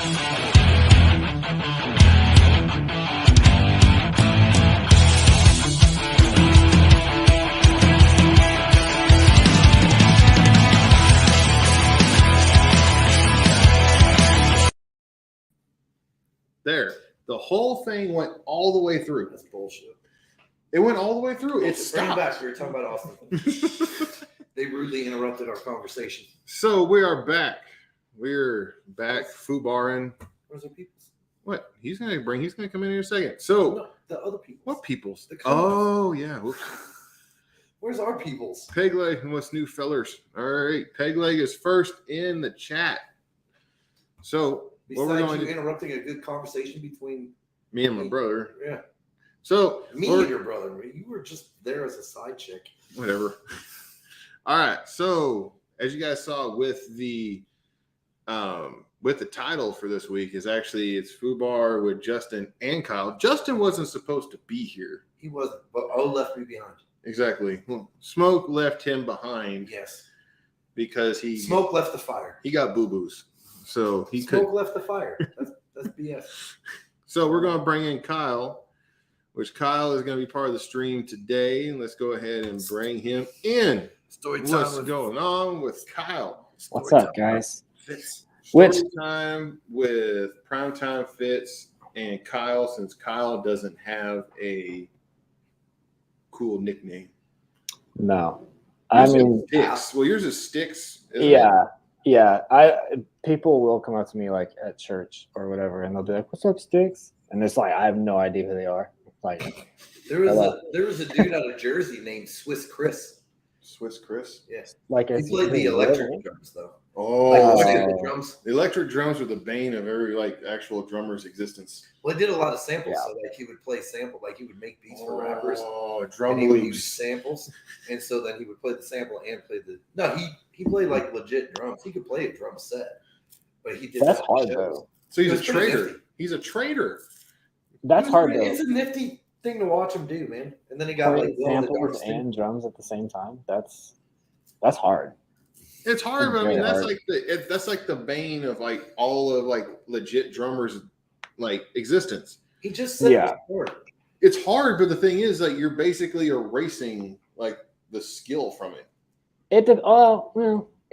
There. The whole thing went all the way through. That's bullshit. It went all the way through. It stopped. Back. We were talking about Austin. They rudely interrupted our conversation. So we are back. We're back. FUBARing. Where's our people? What? He's gonna come in here in a second. So no, the other people. What peoples? Oh yeah. Whoops. Where's our peoples? Pegleg and what's new, fellers? All right. Pegleg is first in the chat. So besides you interrupting a good conversation between me and my brother. Yeah. So me and your brother. You were just there as a side chick. Whatever. All right. So as you guys saw with the title for this week is actually it's FUBAR with Justin and Kyle. Justin wasn't supposed to be here. He wasn't, but O left me behind. Exactly. Well, Smoke left him behind. Yes. Because Smoke left the fire. He got boo-boos. So Smoke left the fire. That's BS. So we're going to bring in Kyle, which Kyle is going to be part of the stream today. And let's go ahead and bring him in. What's going on with Kyle? What's up, guys? Story time with Primetime Fitz and Kyle, since Kyle doesn't have a cool nickname. No. Sticks. Well, yours is Sticks. Yeah. People will come up to me like at church or whatever, and they'll be like, "What's up, Sticks?" And it's like I have no idea who they are. Like there was a dude out of Jersey named Swiss Chris. Swiss Chris? Yes. Like he played the electric drums though. Oh, the drums. The electric drums were the bane of every actual drummer's existence. Well, he did a lot of samples, so he would play sample, he would make beats for rappers. Oh, drum loops. He would use samples, and so then he would play the sample and play the. No, he played legit drums. He could play a drum set, but he did. That's hard though. So he's a trader. He's a trader. That's hard though. It's a nifty thing to watch him do, man. And then he got samples and drums at the same time. That's hard. It's hard, but I mean that's like the bane of all of legit drummers existence. He just said it's hard. It's hard, but the thing is you're basically erasing the skill from it. It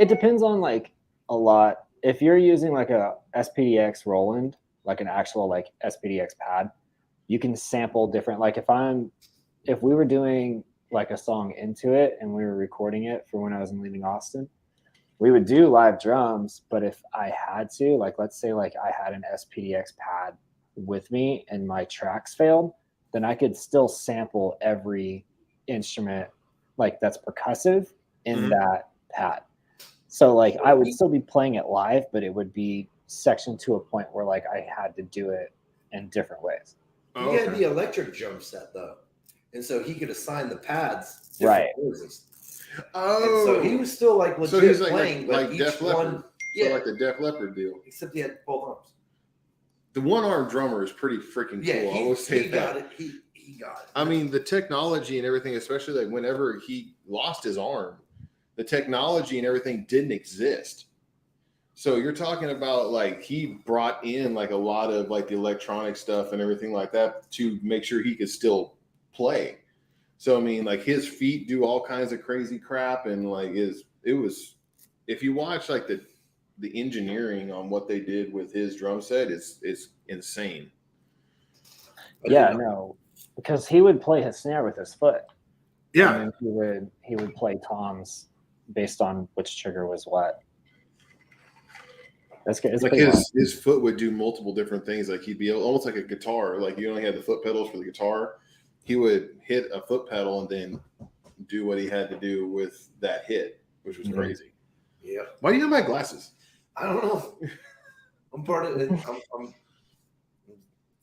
depends on a lot. If you're using a SPDX Roland, an actual SPDX pad, you can sample different. If we were doing a song into it and we were recording it for when I was in Leaving Austin, we would do live drums. But if I had to, let's say I had an SPDX pad with me and my tracks failed, then I could still sample every instrument that's percussive in that pad. So I would still be playing it live, but it would be sectioned to a point where I had to do it in different ways. He had the electric drum set though, and so he could assign the pads right. Poses. Oh, and so he was still legit so he's playing, but each Def Leppard. So the Def Leppard deal. Except he had both arms. The one-arm drummer is pretty freaking cool. I will say he got it. He got it. I mean, the technology and everything, especially whenever he lost his arm, the technology and everything didn't exist. So you're talking about he brought in a lot of the electronic stuff and everything like that to make sure he could still play. So I mean, his feet do all kinds of crazy crap, and it was if you watch the engineering on what they did with his drum set, it's insane. Yeah, no, because he would play his snare with his foot. Yeah, and he would play toms based on which trigger was what. That's good. His foot would do multiple different things. He'd be almost like a guitar. You only had the foot pedals for the guitar. He would hit a foot pedal and then do what he had to do with that hit, which was crazy. Yeah. Why do you have my glasses? I don't know. I'm part of it. I'm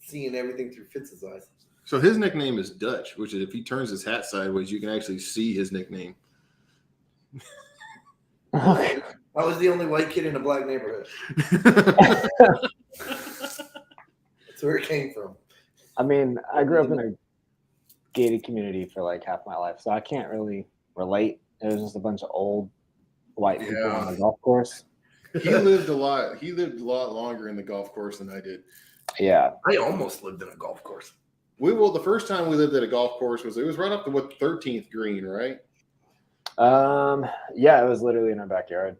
seeing everything through Fitz's eyes. So his nickname is Dutch, which is if he turns his hat sideways, you can actually see his nickname. I was the only white kid in a black neighborhood. That's where it came from. I mean, I grew up in a gated community for half my life, so I can't really relate. It was just a bunch of old white people on a golf course. He lived a lot. He lived a lot longer in the golf course than I did. Yeah. I almost lived in a golf course. The first time we lived at a golf course was right up to 13th green, right? Yeah, it was literally in our backyard.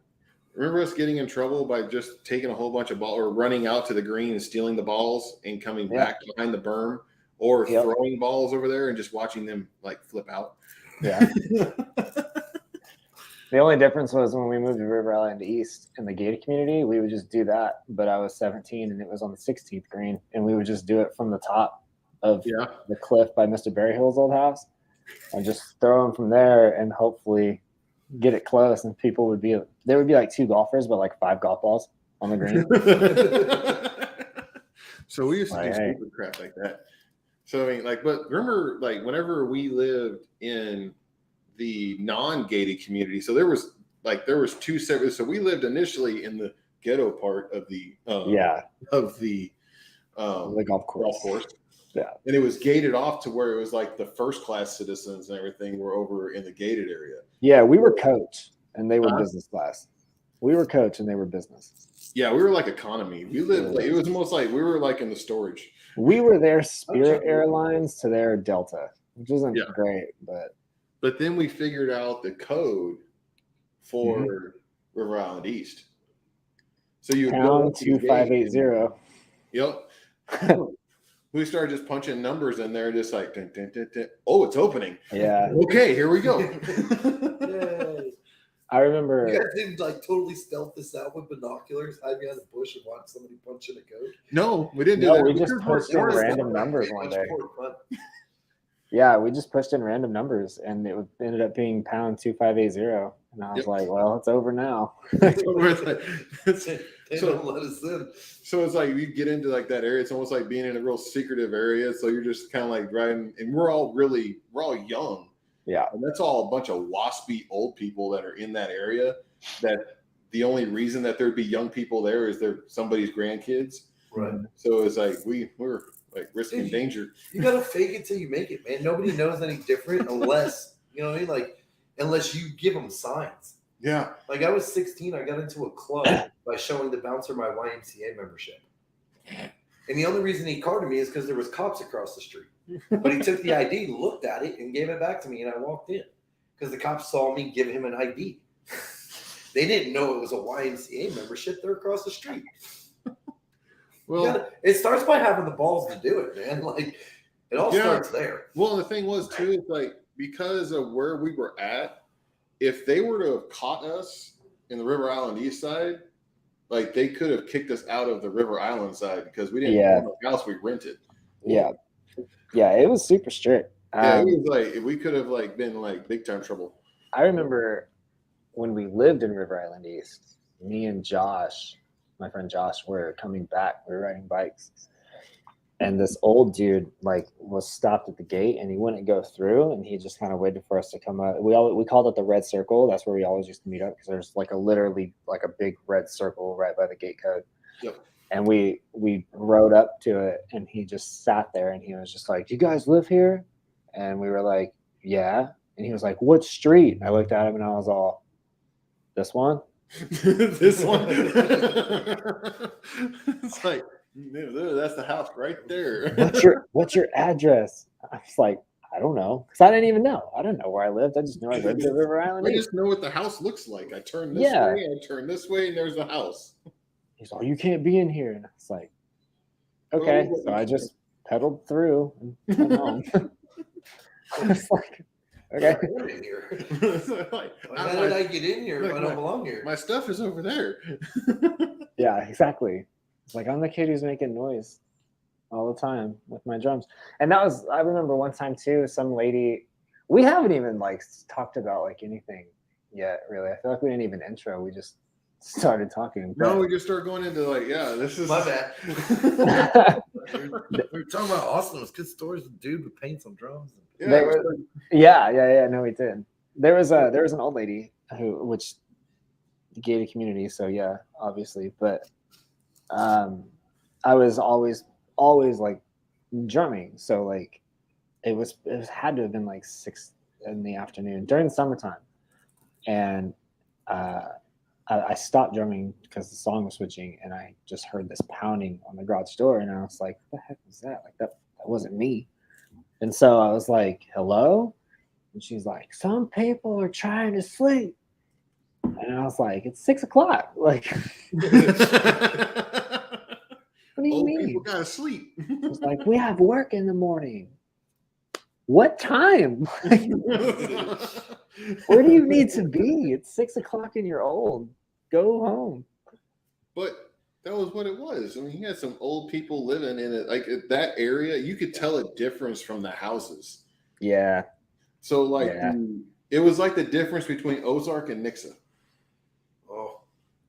Remember us getting in trouble by just taking a whole bunch of balls or running out to the green and stealing the balls and coming back behind the berm or throwing balls over there and just watching them like flip out. Yeah. The only difference was when we moved to River Island East in the gated community, we would just do that. But I was 17 and it was on the 16th green, and we would just do it from the top of the cliff by Mr. Berryhill's old house and just throw them from there and hopefully get it close. And there would be like 2 golfers, but like 5 golf balls on the green. So we used to do stupid crap like that. So I mean, like, but remember, like, whenever we lived in the non-gated community, so there was 2 separate. So we lived initially in the ghetto part of the golf course. Yeah, and it was gated off to where it was like the first class citizens and everything were over in the gated area. Yeah, we were coach and they were business class. We were coach and they were business. Yeah, we were like economy. We lived like, it was almost like we were like in the storage. We were their Spirit Airlines to their Delta, which isn't great, but then we figured out the code for River Island East. So you pound 2580. Yep. We started just punching numbers in there, just like, dun, dun, dun, dun. Oh, it's opening. Yeah. Okay, here we go. Yay. I remember. You guys didn't like totally stealth this out with binoculars, hide behind a bush and watch somebody punch in a code? No, we didn't do that. We just pushed in random numbers one day. Yeah, we just pushed in random numbers and it ended up being pound 2580. And I was like, well, it's over now. They don't let us in. So it's like you get into like that area. It's almost like being in a real secretive area. So you're just kind of like driving, and we're all young. Yeah. And that's all a bunch of waspy old people that are in that area. That the only reason that there'd be young people there is they're somebody's grandkids. Right. So it's like we're like risking danger. You gotta fake it till you make it, man. Nobody knows any different unless you know what I mean. Like unless you give them signs. Yeah. Like I was 16, I got into a club by showing the bouncer my YMCA membership. And the only reason he carded me is because there was cops across the street. But he took the ID, looked at it, and gave it back to me, and I walked in. Because the cops saw me give him an ID. They didn't know it was a YMCA membership. They're across the street. Well, it starts by having the balls to do it, man. Like it all starts there. Well, and the thing was too, it's like because of where we were at, if they were to have caught us in the River Island East side, like they could have kicked us out of the River Island side because we didn't own the house we rented. Yeah. Yeah, it was super strict. Yeah, it was like we could have like been like big time trouble. I remember when we lived in River Island East, me and Josh, my friend Josh, were coming back. We were riding bikes. And this old dude like was stopped at the gate and he wouldn't go through and he just kind of waited for us to come up. We called it the red circle. That's where we always used to meet up because there's like literally a big red circle right by the gate code. Yep. And we rode up to it and he just sat there and he was just like, "You guys live here?" And we were like, "Yeah." And he was like, "What street?" I looked at him and I was all, "This one?" This one. It's like, that's the house right there. What's your address? I was like, "I don't know," because I didn't even know. I don't know where I lived. I just know I lived in River Island. I just know what the house looks like. I turn this way, I turn this way, and there's the house. He's like, "You can't be in here," and I was like, "Okay." So I just pedaled through and went home. I was like, "Okay." I'm in here. How did I get in here if I don't belong here? My stuff is over there. Yeah, exactly. It's like I'm the kid who's making noise all the time with my drums. And I remember one time too, some lady, we haven't even like talked about like anything yet, really. I feel like we didn't even intro. We just started talking. No, we just started going into like, this is my bad. We were talking about Austin. It was good stories with dude who paints on drums. Yeah. No, we did. There was an old lady which gated community, so yeah, obviously. But I was always like drumming, so like it had to have been like 6 in the afternoon during the summertime, and I stopped drumming because the song was switching, and I just heard this pounding on the garage door, and I was like, "What the heck was that? Like that wasn't me." And so I was like, "Hello," and she's like, "Some people are trying to sleep," and I was like, "It's 6 o'clock. Like, what do you Old mean?" people gotta sleep. It's like, "We have work in the morning." What time? Where do you need to be? It's 6 o'clock and you're old. Go home. But that was what it was. I mean, you had some old people living in it. Like that area, you could tell a difference from the houses. Yeah. So like Yeah. it was like the difference between Ozark and Nixa. Oh,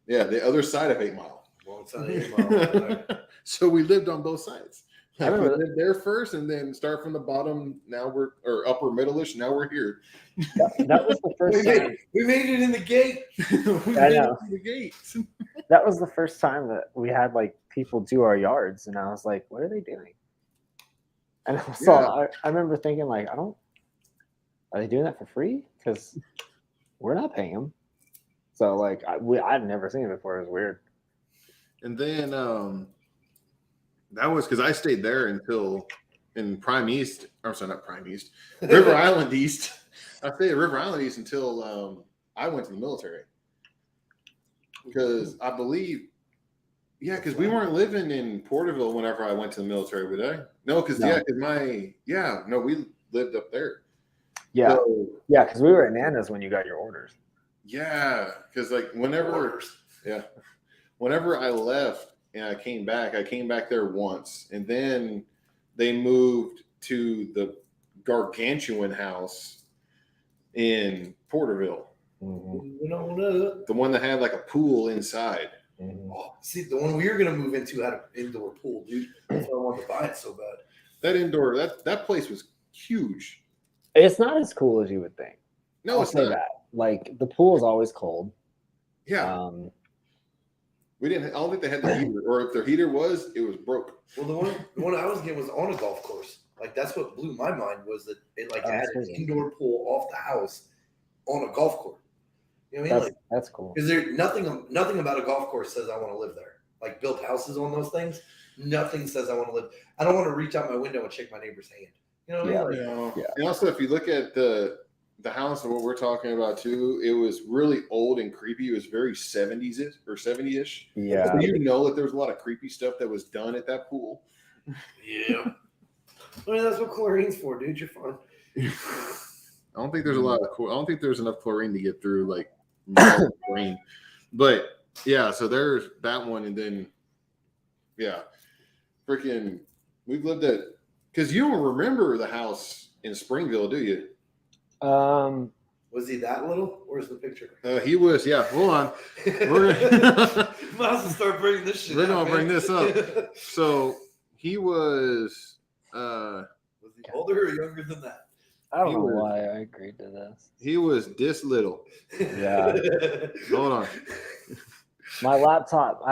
Yeah, the other side of 8 Mile. well, it's not 8 Mile. So we lived on both sides. I Like we remember lived there first and then start from the bottom. Now we're or upper middle-ish. Now we're here. that was the first time. We made it in the gate. We I made it know. through the gates. That was the first time that we had like people do our yards, and I was like, "What are they doing?" And so I remember thinking, like, are they doing that for free? Because we're not paying them. So like, I'd never seen it before. It was weird. And then that was because I stayed there until in Prime East. Or sorry, not Prime East, River Island East. I stayed at River Island East until I went to the military. Because I believe, because we weren't living in Porterville whenever I went to the military, would I? No, because we lived up there. Yeah, So, because we were at Nana's when you got your orders. yeah, because like whenever I left and I came back there once, and then they moved to the gargantuan house in Porterville. Mm-hmm. The one that had like a pool inside. Mm-hmm. Oh, see, the one we were gonna move into had an indoor pool, dude. That's why I wanted to buy it so bad. That place was huge. It's not as cool as you would think. No, I'll it's say not. that. Like the pool is always cold. Yeah. I don't think they had the heater, or if their heater was, it was broke. Well, the one I was getting was on a golf course. Like that's what blew my mind was that it had an indoor pool off the house on a golf course. You know what I mean? That's cool. Because there nothing about a golf course says I want to live there. Like built houses on those things, nothing says I want to live. I don't want to reach out my window and shake my neighbor's hand. You know what I mean? Yeah. And also, if you look at the house and what we're talking about too, it was really old and creepy. It was very 70s or 70-ish. Yeah. So you know that there was a lot of creepy stuff that was done at that pool. Yeah. I mean, that's what chlorine's for, dude. You're fine. I don't think there's I don't think there's enough chlorine to get through like chlorine. But yeah, so there's that one, and then freaking we've lived at, because you don't remember the house in Springville, do you? Was he that little? Where's the picture? He was. Yeah, hold on. Might as well start bringing this shit. We're gonna bring this up. So he was. Was he older or younger than that? I don't know why I agreed to this. He was this little. Yeah. Hold on. My laptop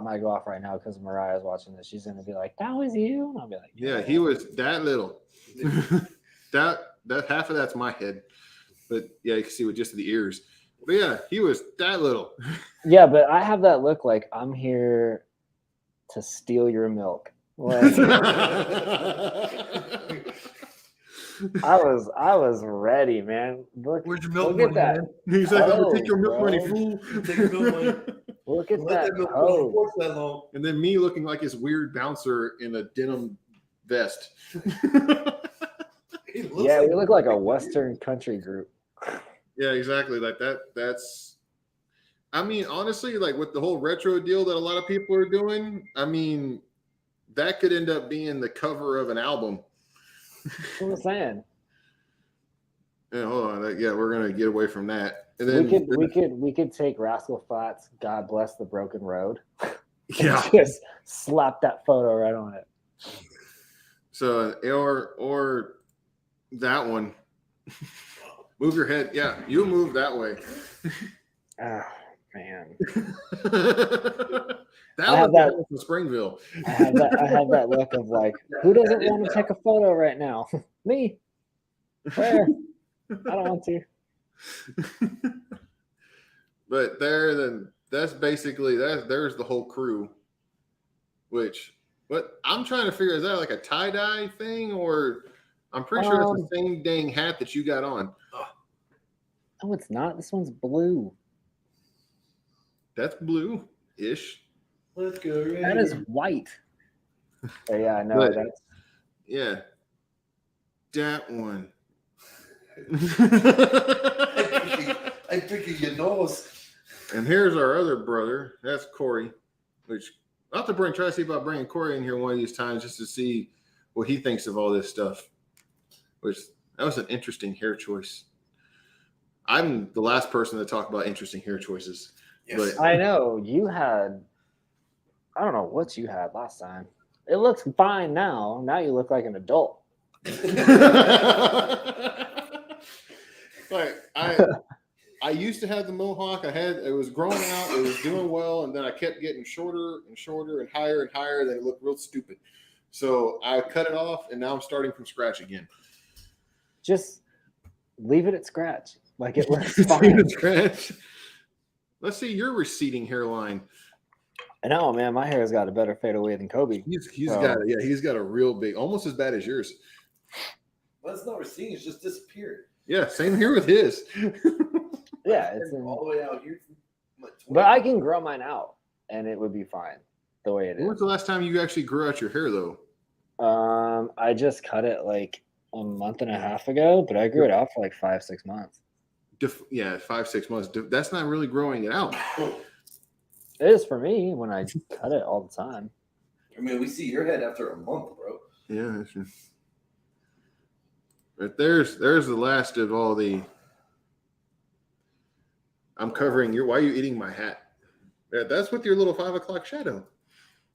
might go off right now because Mariah's watching this. She's gonna be like, "That was you," and I'll be like, "Yeah, he was that little." that half of that's my head, but yeah, you can see with just the ears. But yeah, he was that little. Yeah, but I have that look like I'm here to steal your milk. Like, I was ready, man. Where's your milk look money, at that. man? He's like, "I'm gonna take your milk bro. money, fool." Take your milk money. Look at Let that milk hose. money that long. And then me looking like his weird bouncer in a denim vest. Yeah, we look like a Western country group. Yeah, exactly. Like that. That's. I mean, honestly, like with the whole retro deal that a lot of people are doing, I mean, that could end up being the cover of an album. That's what I'm saying. Yeah, hold on. Yeah, we're gonna get away from that. And then we could take Rascal Flatts, God Bless the Broken Road. Yeah. Just slap that photo right on it. So or that one. Move your head. Yeah, you move that way. Oh man. That was in Springville. I have that look of like, who doesn't want to take a photo right now? Me. Where? I don't want to. But that's basically there's the whole crew. Which what I'm trying to figure is that like a tie-dye thing, or I'm pretty sure it's the same dang hat that you got on. No, it's not. This one's blue. That's blue-ish. Let's go. Right That is white. But yeah, no, But- that's Yeah. That one. I'm picking your nose. And here's our other brother. That's Corey. Which I'll have to try to see about bringing Corey in here one of these times just to see what he thinks of all this stuff. Which that was an interesting hair choice. I'm the last person to talk about interesting hair choices. Yes. But I know you had. I don't know what you had last time. It looks fine now. Now you look like an adult. Like I used to have the mohawk. It was growing out, it was doing well, and then I kept getting shorter and shorter and higher, then it looked real stupid. So I cut it off, and now I'm starting from scratch again. Just leave it at scratch. Like it looks Leave fine. it at scratch. Let's see your receding hairline. I know, man. My hair's got a better fade away than Kobe. He's got a real big, almost as bad as yours. Well, it's not receding, it's just disappeared. Yeah, same here with his. Yeah, it's all the way out here. but I can grow mine out, and it would be fine the way it When was is. the last time you actually grew out your hair, though? I just cut it like a month and a half ago, but I grew it out for like 5-6 months. 5-6 months. That's not really growing it out. It is for me when I cut it all the time. I mean, we see your head after a month, bro. Yeah, that's true. But there's the last of all the. I'm covering your. Why are you eating my hat? Yeah, that's with your little 5 o'clock shadow.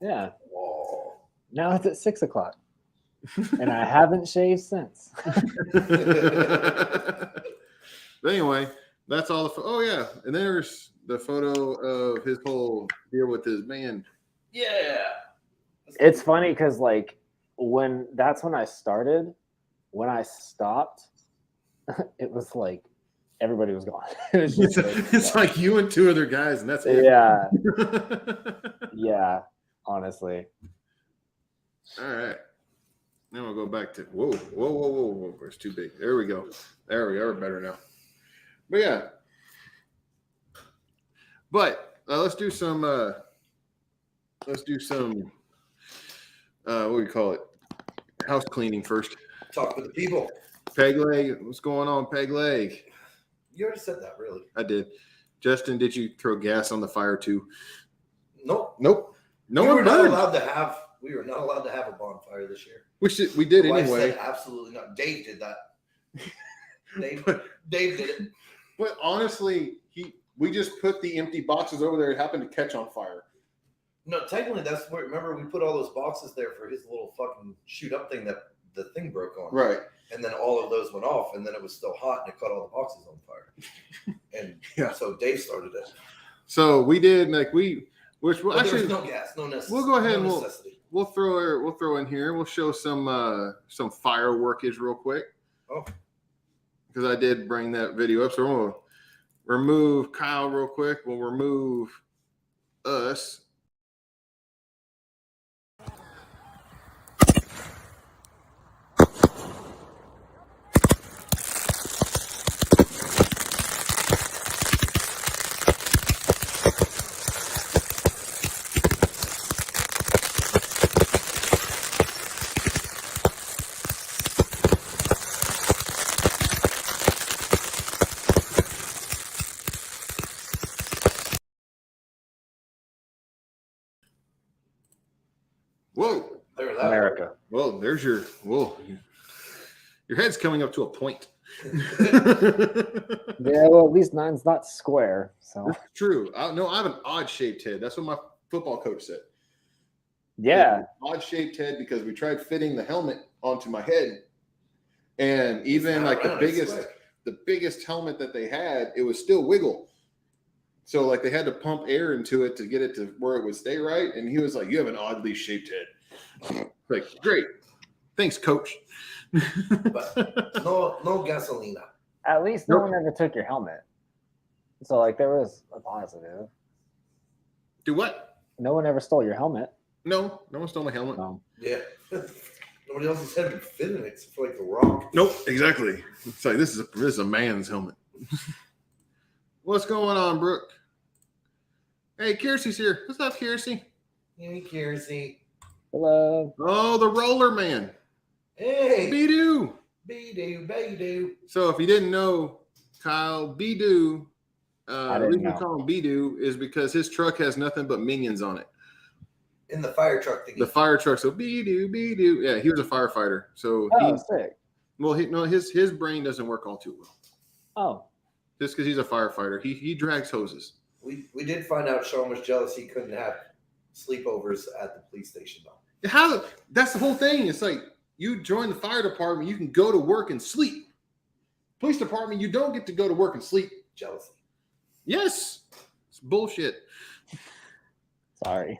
Yeah. Whoa. Now it's at 6 o'clock, and I haven't shaved since. But anyway, that's all the. Oh yeah, and there's the photo of his whole deal with his band. Yeah. It's funny because like that's when I started. When I stopped, it was like everybody was gone. It was just It's like you and 2 other guys, and that's it. yeah, yeah. Honestly, All right. Now we'll go back to whoa. It's too big. There we go. There we are. Better now. But yeah. But let's do some. What do we call it? House cleaning first. Talk with the people. Peg leg. What's going on, peg leg? You already said that, really. I did. Justin, did you throw gas on the fire too? Nope. Nope. No we one were not burned. We were not allowed to have a bonfire this year. We did My wife anyway. said absolutely not. Dave did that. Dave did it. But honestly, we just put the empty boxes over there. It happened to catch on fire. No, technically, that's where. Remember, we put all those boxes there for his little fucking shoot up thing that the thing broke on. Right. And then all of those went off, and then it was still hot, and it caught all the boxes on fire. And Yeah. so Dave started it. So we did which But actually there was no gas, no necessity. we'll go ahead and necessity. we'll throw in here. We'll show some fireworkage real quick. Oh. Because I did bring that video up. So we'll remove Kyle real quick. We'll remove us. Whoa. There that America. Well, there's your head's coming up to a point. Yeah, well, at least mine's not square. So True. I have an odd shaped head. That's what my football coach said. yeah, Odd shaped head because we tried fitting the helmet onto my head, and even like the biggest helmet that they had, it was still wiggle. So like they had to pump air into it to get it to where it would stay right. And he was like, "You have an oddly shaped head." Like, great, thanks, coach. But no gasolina. at least no one ever took your helmet. So like there was a positive. Do what? No one ever stole your helmet. No one stole my helmet. No. Yeah. Nobody else has had fit in it except for like the Rock. Nope, exactly. It's like this is a man's helmet. What's going on, Brooke? Hey, Kiersey's here. What's up, Kiersey? Hey, Kiersey. Hello. Oh, the roller man. Hey. Be-doo. Be-doo. So if you didn't know, Kyle, Be-doo, I the didn't reason we know. call him Be-doo is because his truck has nothing but minions on it. In the fire truck thingy. The fire truck. So Be-doo, Be-doo. Yeah, he was a firefighter. So Oh, sick. his brain doesn't work all too well. Oh. Just because he's a firefighter. He drags hoses. We did find out Sean was jealous he couldn't have sleepovers at the police station though. How? That's the whole thing. It's like you join the fire department, you can go to work and sleep. Police department, you don't get to go to work and sleep. Jealousy. Yes. It's bullshit. Sorry.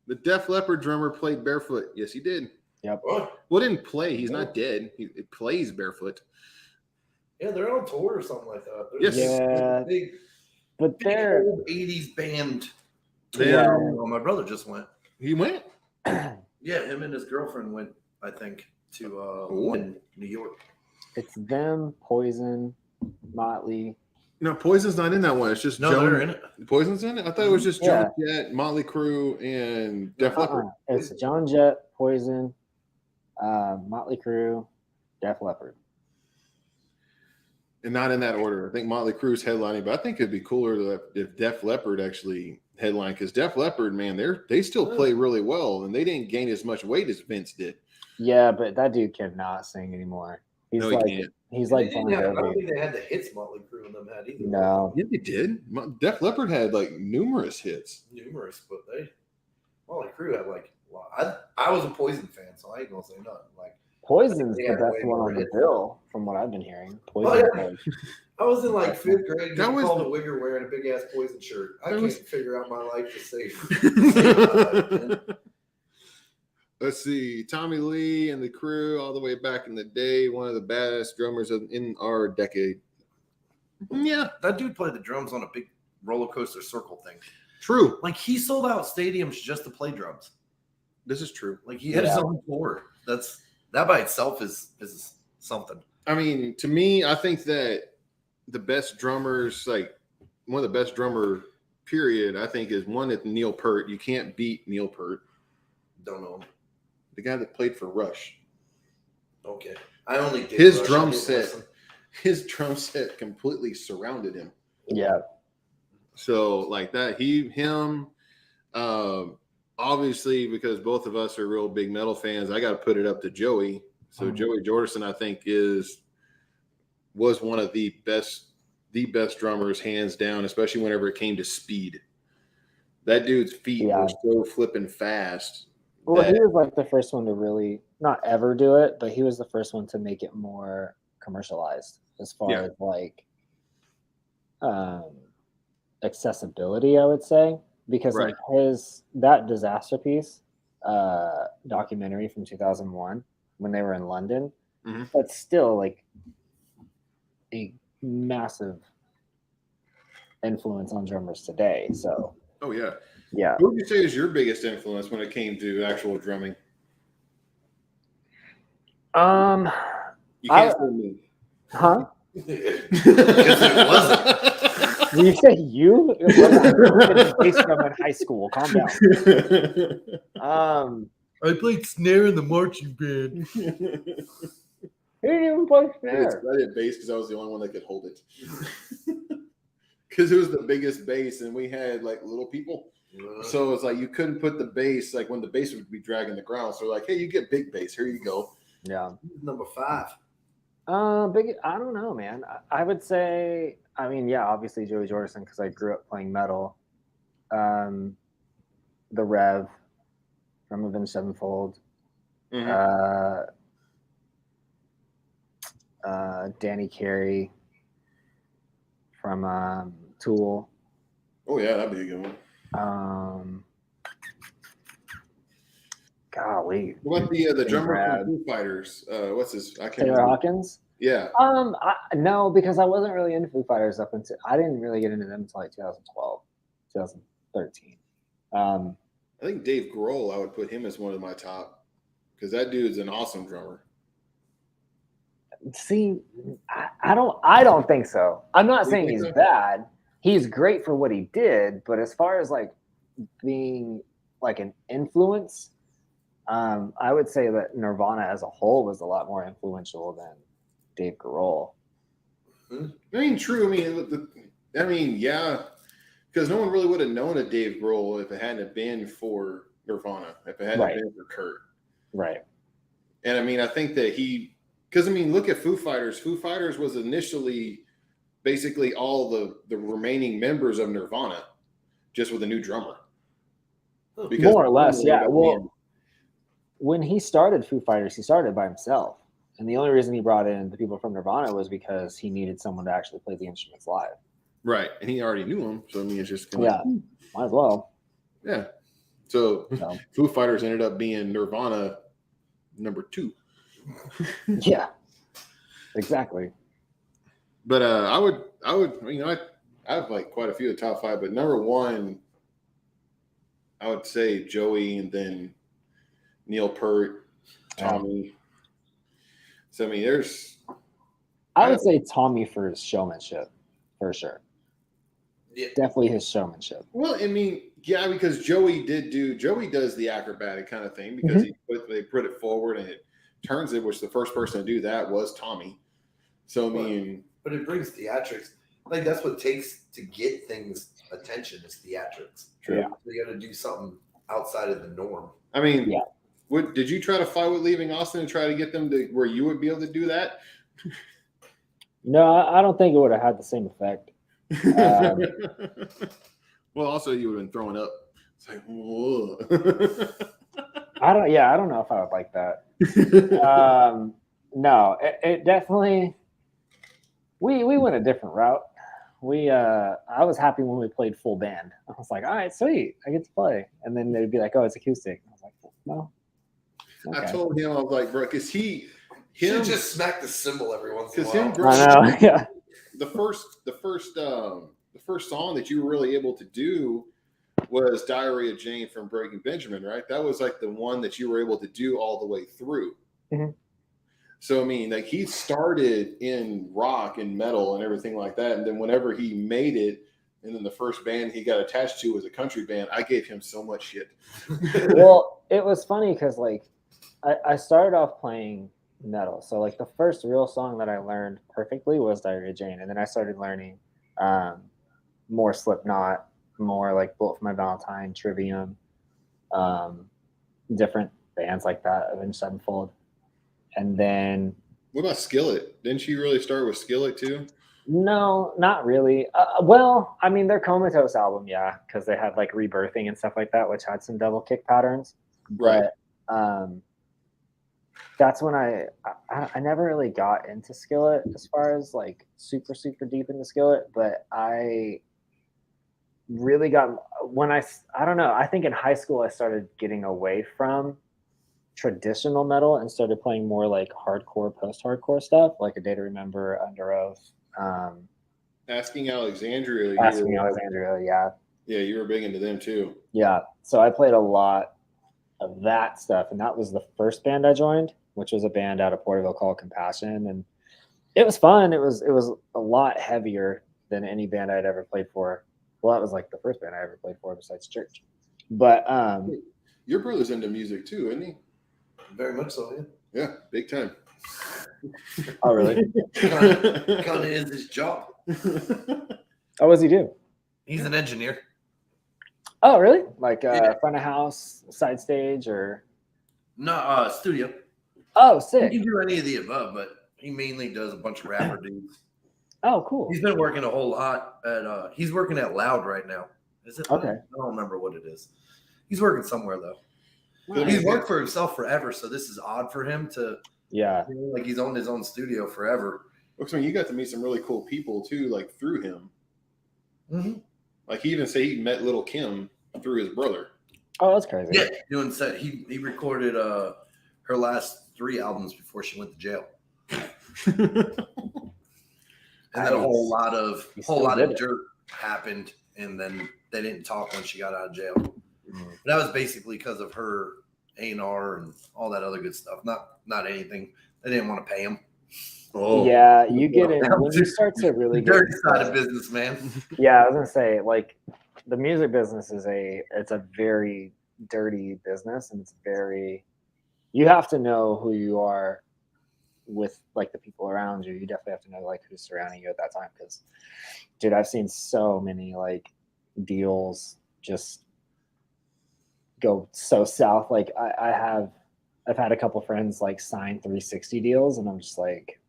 The Def Leppard drummer played barefoot. Yes, he did. Yep. What? Well, didn't play. He's not dead. He plays barefoot. Yeah, they're on tour or something like that. Yes. Yeah. Big But they're old 80s band. Yeah. Oh, my brother just went. He went. Yeah, him and his girlfriend went, I think, to in New York. it's them, Poison, Motley. No, Poison's not in that one. It's just No, Joan. they're in it. Poison's in it? I thought it was just Yeah. Joan Jett, Motley Crue, and Def Leppard. It's Joan Jett, Poison, Motley Crue, Def Leppard. And not in that order. I think Motley Crue's headlining, but I think it'd be cooler if Def Leppard actually headline, because Def Leppard, man, they still play really well, and they didn't gain as much weight as Vince did. Yeah, but that dude cannot sing anymore. He's No, he like can't. he's They like didn't Bon have, I don't Jovi. think they had the hits Motley Crue and them had either. No. Yeah, they did. Def Leppard had like numerous hits. Numerous, but Motley Crue had like, well, I was a Poison fan, so I ain't gonna say nothing. Like, Poison's Yeah, the best way one more on the hits. bill, from what I've been hearing. Oh, Poison. yeah. I was in like 5th grade. That That was- was called a wigger wearing a big ass Poison shirt. I That can't was- figure out my life to save. Let's see. Tommy Lee and the Crew, all the way back in the day, one of the baddest drummers in our decade. Yeah, that dude played the drums on a big roller coaster circle thing. True. Like he sold out stadiums just to play drums. This is true. Like he had his own tour. That by itself is something. I mean, to me, I think that the best drummers, like one of the best drummer, period, I think is one at Neil Peart. You can't beat Neil Peart. Don't know him. The guy that played for Rush. Okay, I only did His Rush. I drum didn't set. listen. His drum set completely surrounded him. Yeah. So like that, him, obviously because both of us are real big metal fans, I got to put it up to Joey. So Joey Jordison, I think was one of the best drummers, hands down, especially whenever it came to speed. That dude's feet were so flipping fast. Well, he was like the first one to really not ever do it, but he was the first one to make it more commercialized as far as like accessibility, I would say, because like that Disaster Piece documentary from 2001 when they were in London, that's still like a massive influence on drummers today. So oh yeah. Yeah. Who would you say is your biggest influence when it came to actual drumming? You can't say me. Huh? It wasn't. Did you say you? It was bass drum in high school. Calm down. I played snare in the marching band. Who didn't even play I snare? did bass because I was the only one that could hold it. Because it was the biggest bass, and we had like little people. So it's like you couldn't put the bass, like when the bass would be dragging the ground. So like, hey, you get big bass. Here you go. Yeah. Number 5. Big. I don't know, man. I would say. I mean, yeah, obviously Joey Jordison because I grew up playing metal. The Rev from Avenged Sevenfold. Danny Carey from Tool. Oh yeah, that'd be a good one. Golly. What about the drummer Brad. from Foo Fighters? What's his? I can't Taylor remember. Hawkins. Yeah. No, because I wasn't really into Foo Fighters I didn't really get into them until like 2012, 2013. I think Dave Grohl, I would put him as one of my top because that dude's an awesome drummer. See, I don't think so. I'm not You saying think he's so? bad. He's great for what he did, but as far as like being like an influence, I would say that Nirvana as a whole was a lot more influential than Dave Grohl. I mean, true. I mean, yeah, because no one really would have known a Dave Grohl if it hadn't been for Nirvana, if it hadn't Right. been for Kurt. Right. And I mean, I think that because I mean, look at Foo Fighters. Foo Fighters was initially basically all the remaining members of Nirvana, just with a new drummer. Because More or less, Nirvana yeah. ended up Well, being- when he started Foo Fighters, he started by himself. And the only reason he brought in the people from Nirvana was because he needed someone to actually play the instruments live. right, and he already knew him, so I mean, it's just Yeah, might as well. yeah. So So, Foo Fighters ended up being Nirvana number 2. yeah, exactly. But I would, I have like quite a few of the top 5, but number 1, I would say Joey, and then Neil Peart, Tommy. So I mean, I would say Tommy for his showmanship, for sure. Yeah. Definitely his showmanship. Well, I mean, yeah, because Joey does the acrobatic kind of thing because they put it forward and it turns it, which the first person to do that was Tommy. So I mean, but it brings theatrics. Like that's what it takes to get things attention is theatrics. True. Yeah. So you got to do something outside of the norm. I mean, Yeah. Did you try to fight with Leaving Austin and try to get them to where you would be able to do that? No, I don't think it would have had the same effect. Well, also you would have been throwing up. It's like, whoa. I don't know if I would like that. No, it definitely. We went a different route. I was happy when we played full band. I was like, all right, sweet, I get to play. And then they'd be like, oh, it's acoustic. I was like, no. Okay. I told him, I was like, bro, because Should just smack the cymbal every once in a Because while. I know. Yeah. the first song that you were really able to do was Diary of Jane from Breaking Benjamin, right? That was like the one that you were able to do all the way through. Mm-hmm. So I mean, like he started in rock and metal and everything like that, and then whenever he made it, and then the first band he got attached to was a country band, I gave him so much shit. Well, it was funny because like I started off playing metal, so like the first real song that I learned perfectly was Diary of Jane, and then I started learning more Slipknot, more like Bullet for My Valentine, Trivium, different bands like that, Avenged Sevenfold. And then What about Skillet? Didn't she really start with Skillet too? no, not really. Well, I mean, their Comatose album, yeah, because they had like Rebirthing and stuff like that, which had some double kick patterns. Right. But that's when I never really got into Skillet as far as like super deep into Skillet. But I really got when I don't know. I think in high school I started getting away from traditional metal and started playing more like hardcore, post-hardcore stuff, like A Day to Remember, Under Oath. Asking Alexandria. Yeah. Yeah, you were big into them too. Yeah. So I played a lot of that stuff, and that was the first band I joined, which was a band out of Porterville called Compassion, and it was fun. It was a lot heavier than any band I'd ever played for. Well, that was like the first band I ever played for besides church. But your brother's into music too, isn't he? Very much so, yeah. Yeah, big time. Oh, really? Kind of is his job. Oh, what does he do? He's an engineer. Oh, really? Like Yeah. front of house, side stage, or? No, studio. Oh, He sick. can do any of the above, but he mainly does a bunch of rapper dudes. Oh, cool. He's been working a whole lot at he's working at Loud right now. Is it Loud? Okay. I don't remember what it is. He's working somewhere though. Nice. He's worked for himself forever, so this is odd for him to Yeah. like he's owned his own studio forever. Looks like you got to meet some really cool people too, like through him. Mm-hmm. Like he even said he met Little Kim through his brother. Oh, that's crazy. Yeah, doing set. He recorded her last 3 albums before she went to jail. And then a whole lot of did it. dirt happened, and then they didn't talk when she got out of jail. But that was basically because of her A&R and all that other good stuff. Not anything. They didn't want to pay him. Oh, Yeah, you get it when you start to really get Dirty side of business, man. Yeah, I was gonna say, like, the music business it's a very dirty business, and you have to know who you are with, like, the people around you. You definitely have to know, like, who's surrounding you at that time, because, dude, I've seen so many, like, deals just go so south. Like, I've had a couple friends, like, sign 360 deals, and I'm just like,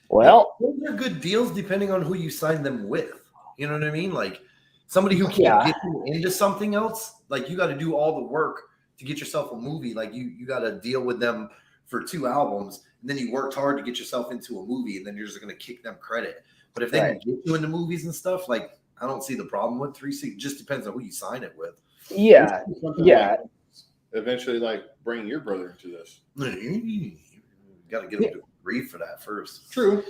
well, those are good deals depending on who you sign them with. You know what I mean? Like, somebody who can't get you into something else, like, you got to do all the work to get yourself a movie. Like, you got to deal with them for 2 albums, and then you worked hard to get yourself into a movie, and then you're just going to kick them credit. But if they can get you into movies and stuff, like, I don't see the problem with 360. It just depends on who you sign it with. Yeah. Like, eventually, like, bring your brother into this. You got to get him to agree for that first. True.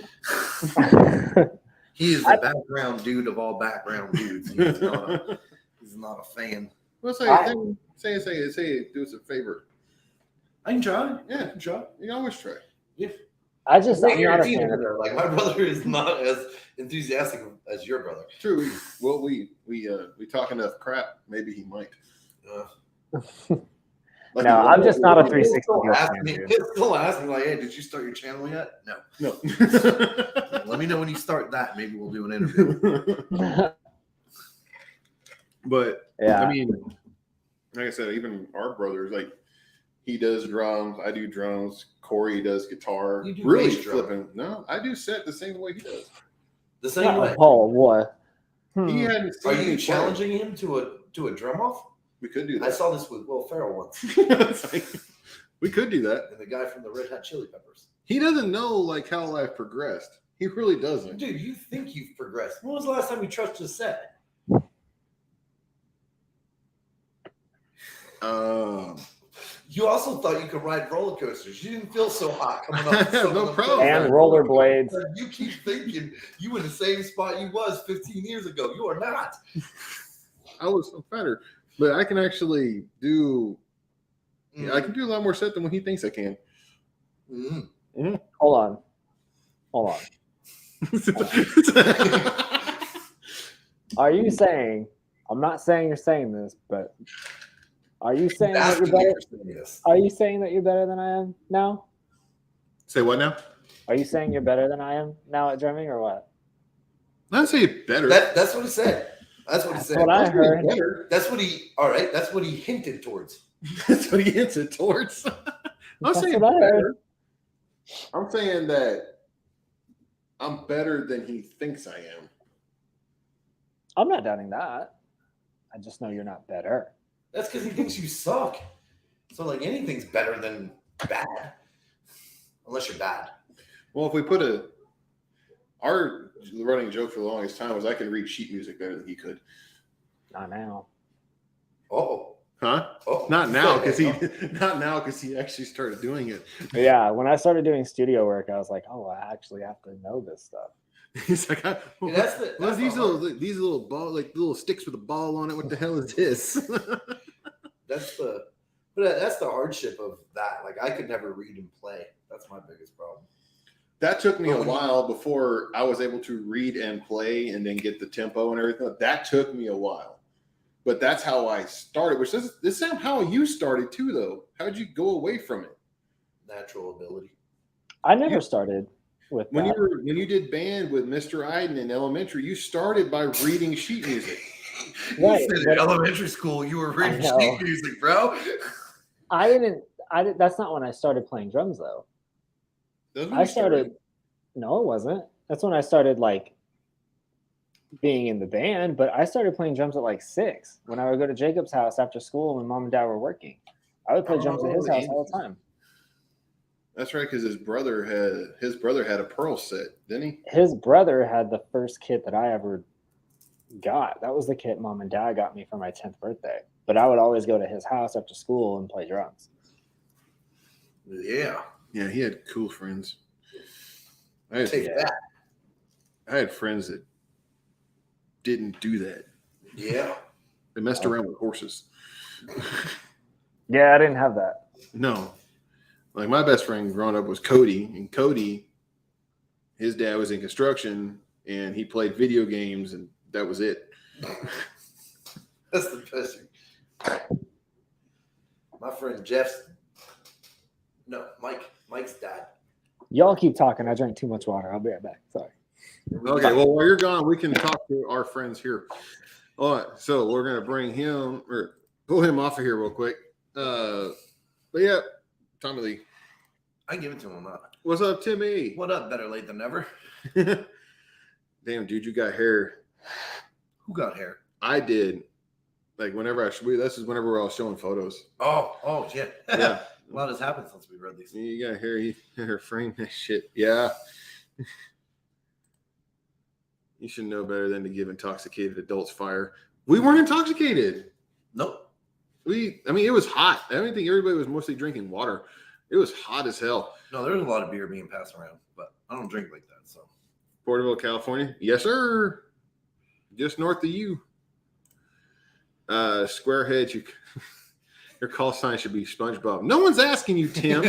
He is the background dude of all background dudes. He's not a fan. Well, say, do us a favor. I can try. Yeah, try. You can always try. Yeah. I'm not a fan. Like, my brother is not as enthusiastic as your brother. True. Well, we talk enough crap. Maybe he might. No, I'm just not a 360 fan. He'll still ask me, like, hey, did you start your channel yet? No. Let me know when you start that. Maybe we'll do an interview. But yeah, I mean, like I said, even our brothers, like, he does drums, I do drums, Corey does guitar. You do really bass drum. flipping. No, I do set the same way he does. The same way. Oh, what? He hadn't seen Are you me challenging him to a drum off? We could do that. I saw this with Will Ferrell once. We could do that. And the guy from the Red Hot Chili Peppers. He doesn't know, like, how I've progressed. He really doesn't. Dude, you think you've progressed. When was the last time you trusted a set? You also thought you could ride roller coasters. You didn't feel so hot coming up. No problem. And rollerblades. You keep thinking you in the same spot you was 15 years ago. You are not. I was better. But I can actually do I can do a lot more set than what he thinks I can. Hold on. Are you saying, I'm not saying you're saying this, but are you saying that you're better? Are you saying that you're better than I am now? Say what now? Are you saying you're better than I am now at drumming, or what? Not say better. That's what he said. That's what he said. What I heard. That's what he hinted towards. That's what he hinted towards. I'm saying better. I'm saying that I'm better than he thinks I am. I'm not doubting that. I just know you're not better. That's because he thinks you suck. So, like, anything's better than bad. Unless you're bad. Well, if we put our running joke for the longest time was I can read sheet music better than he could. Not now. Oh. Huh? Oh. Not now, because he actually started doing it. Yeah, when I started doing studio work, I was like, oh, I actually have to know this stuff. He's like, these little ball, like little sticks with a ball on it. What the hell is this? That's the hardship of that. Like, I could never read and play. That's my biggest problem. That took me a while before I was able to read and play and then get the tempo and everything. That took me a while. But that's how I started, which this is how you started too, though. How'd you go away from it? Natural ability. I never started with when that. when you did band with Mr. Iden in elementary, you started by reading sheet music. Right. You said in elementary school you were reading sheet music, bro. I didn't. That's not when I started playing drums, though. I started. No, it wasn't. That's when I started, like, being in the band. But I started playing drums at like 6 when I would go to Jacob's house after school when mom and dad were working. I would play drums at his house all the time. That's right, because his brother had a Pearl set, didn't he? His brother had the first kit that I ever got. That was the kit mom and dad got me for my 10th birthday. But I would always go to his house after school and play drums. Yeah. Yeah, he had cool friends. I Take that. had friends that didn't do that. Yeah. They messed around with horses. Yeah, I didn't have that. No. Like my best friend growing up was Cody, and Cody, his dad was in construction, and he played video games, and that was it. That's the best thing. My friend Mike's dad. Y'all keep talking. I drank too much water. I'll be right back. Sorry. Okay, well, while you're gone, we can talk to our friends here. All right, so we're gonna bring him or pull him off of here real quick. But yeah, Tommy Lee. I give it to him. Not. What's up, Timmy? What up? Better late than never. Damn, dude, you got hair. Who got hair? I did. Like whenever this is whenever I was showing photos. Oh, yeah. Yeah. A lot has happened since we read these. You got hair. You hair frame that shit. Yeah. You should know better than to give intoxicated adults fire. We weren't intoxicated. Nope. It was hot. I don't think everybody was mostly drinking water. It was hot as hell. No, there's a lot of beer being passed around, but I don't drink like that. So, Porterville, California. Yes, sir. Just north of you. Squarehead, your call sign should be SpongeBob. No one's asking you, Tim.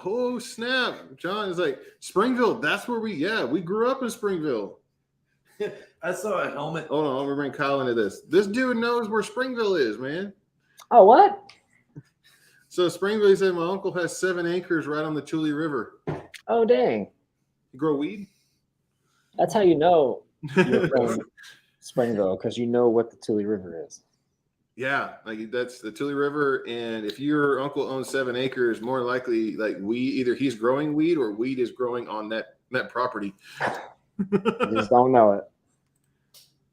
Oh, snap. John is like, Springville, that's where we grew up in Springville. I saw a helmet. Hold on, I'm going to bring Kyle into this. This dude knows where Springville is, man. Oh, what? So Springville, he said, my uncle has 7 acres right on the Tule River. Oh, dang. You grow weed? That's how you know you're from Springville, because you know what the Tule River is. Yeah, like that's the Tule River, and if your uncle owns 7 acres, more likely, like either he's growing weed or weed is growing on that property. You just don't know it.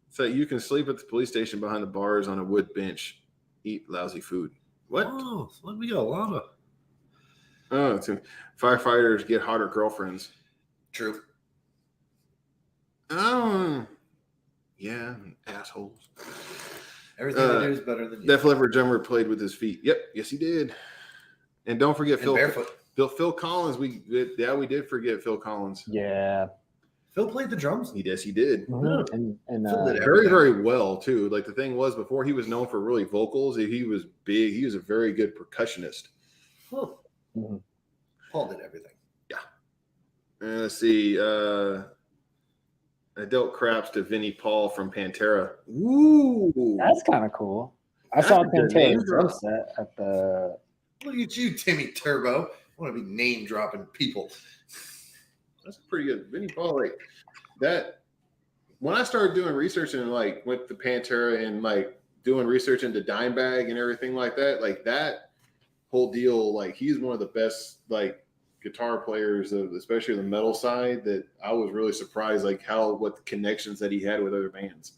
So you can sleep at the police station behind the bars on a wood bench, eat lousy food. What? Oh, we got a lot of. Oh, firefighters get hotter girlfriends. True. Yeah, assholes. Everything I do is better than you. Def Leppard drummer played with his feet. Yep, yes he did. And don't forget Phil. Barefoot. Phil Collins. We did forget Phil Collins. Yeah. Phil played the drums. Yes, he did. Mm-hmm. And Phil did very, very well too. Like the thing was, before he was known for really vocals, he was big. He was a very good percussionist. Huh. Mm-hmm. Paul did everything. Yeah. And let's see. I dealt craps to Vinnie Paul from Pantera. Ooh, that's kind of cool. I That's saw a good name Pantera's drum set at the. Look at you, Timmy Turbo. I want to be name dropping people. that's pretty good. Vinnie Paul, like that. When I started doing research and like with the Pantera and like doing research into Dimebag and everything like that whole deal, like he's one of the best like guitar players of especially the metal side, that I was really surprised like what the connections that he had with other bands.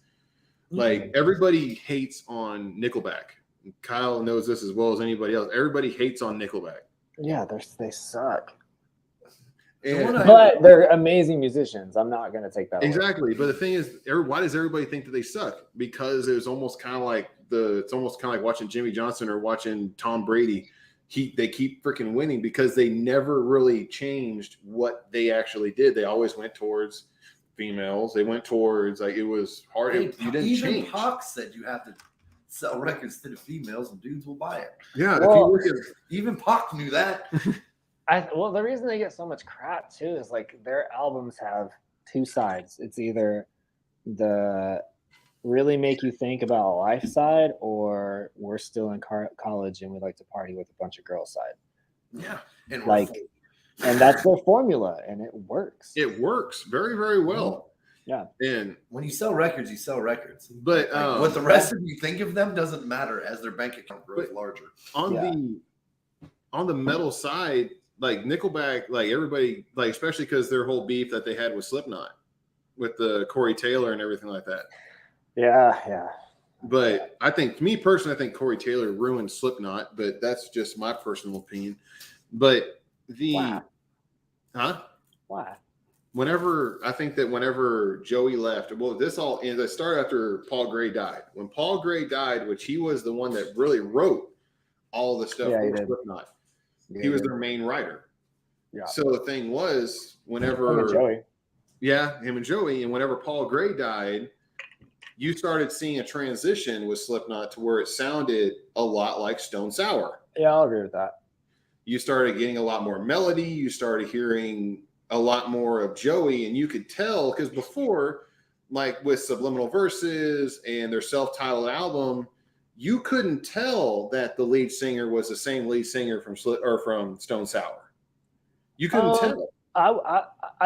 Like everybody hates on Nickelback. Kyle knows this as well as anybody else. Everybody hates on Nickelback. Yeah, they suck. But they're amazing musicians. I'm not gonna take that away. Exactly. But the thing is, why does everybody think that they suck? Because it was almost kind of like watching Jimmy Johnson or watching Tom Brady. They keep freaking winning because they never really changed what they actually did. They always went towards females. They went towards like it was hard. Hey, you didn't even change. Pac said you have to sell records to the females and dudes will buy it. Yeah, Well, if you look at Even Pac knew that. The reason they get so much crap too is like their albums have 2 sides. It's either the really make you think about life side, or we're still in college and we like to party with a bunch of girls side. Yeah, and and that's their formula, and it works. it works very, very well. Yeah. And when you sell records, you sell records. but What the rest of you think of them doesn't matter as their bank account grows larger. on the metal side, like Nickelback, like everybody, like especially because their whole beef that they had with Slipknot, with the Corey Taylor and everything like that. Yeah. But I think, me personally, I think Corey Taylor ruined Slipknot, but that's just my personal opinion. But Why? Whenever Joey left, well, this all ends. It started after Paul Gray died. When Paul Gray died, which he was the one that really wrote all the stuff for Slipknot. He was their main rider. Yeah. So the thing was, Him and whenever Joey. him and Joey, and whenever Paul Gray died, you started seeing a transition with Slipknot to where it sounded a lot like Stone Sour. Yeah, I'll agree with that. You started getting a lot more melody. You started hearing a lot more of Joey, and you could tell because before, like with Subliminal Verses and their self-titled album, you couldn't tell that the lead singer was the same lead singer from Stone Sour. You couldn't tell.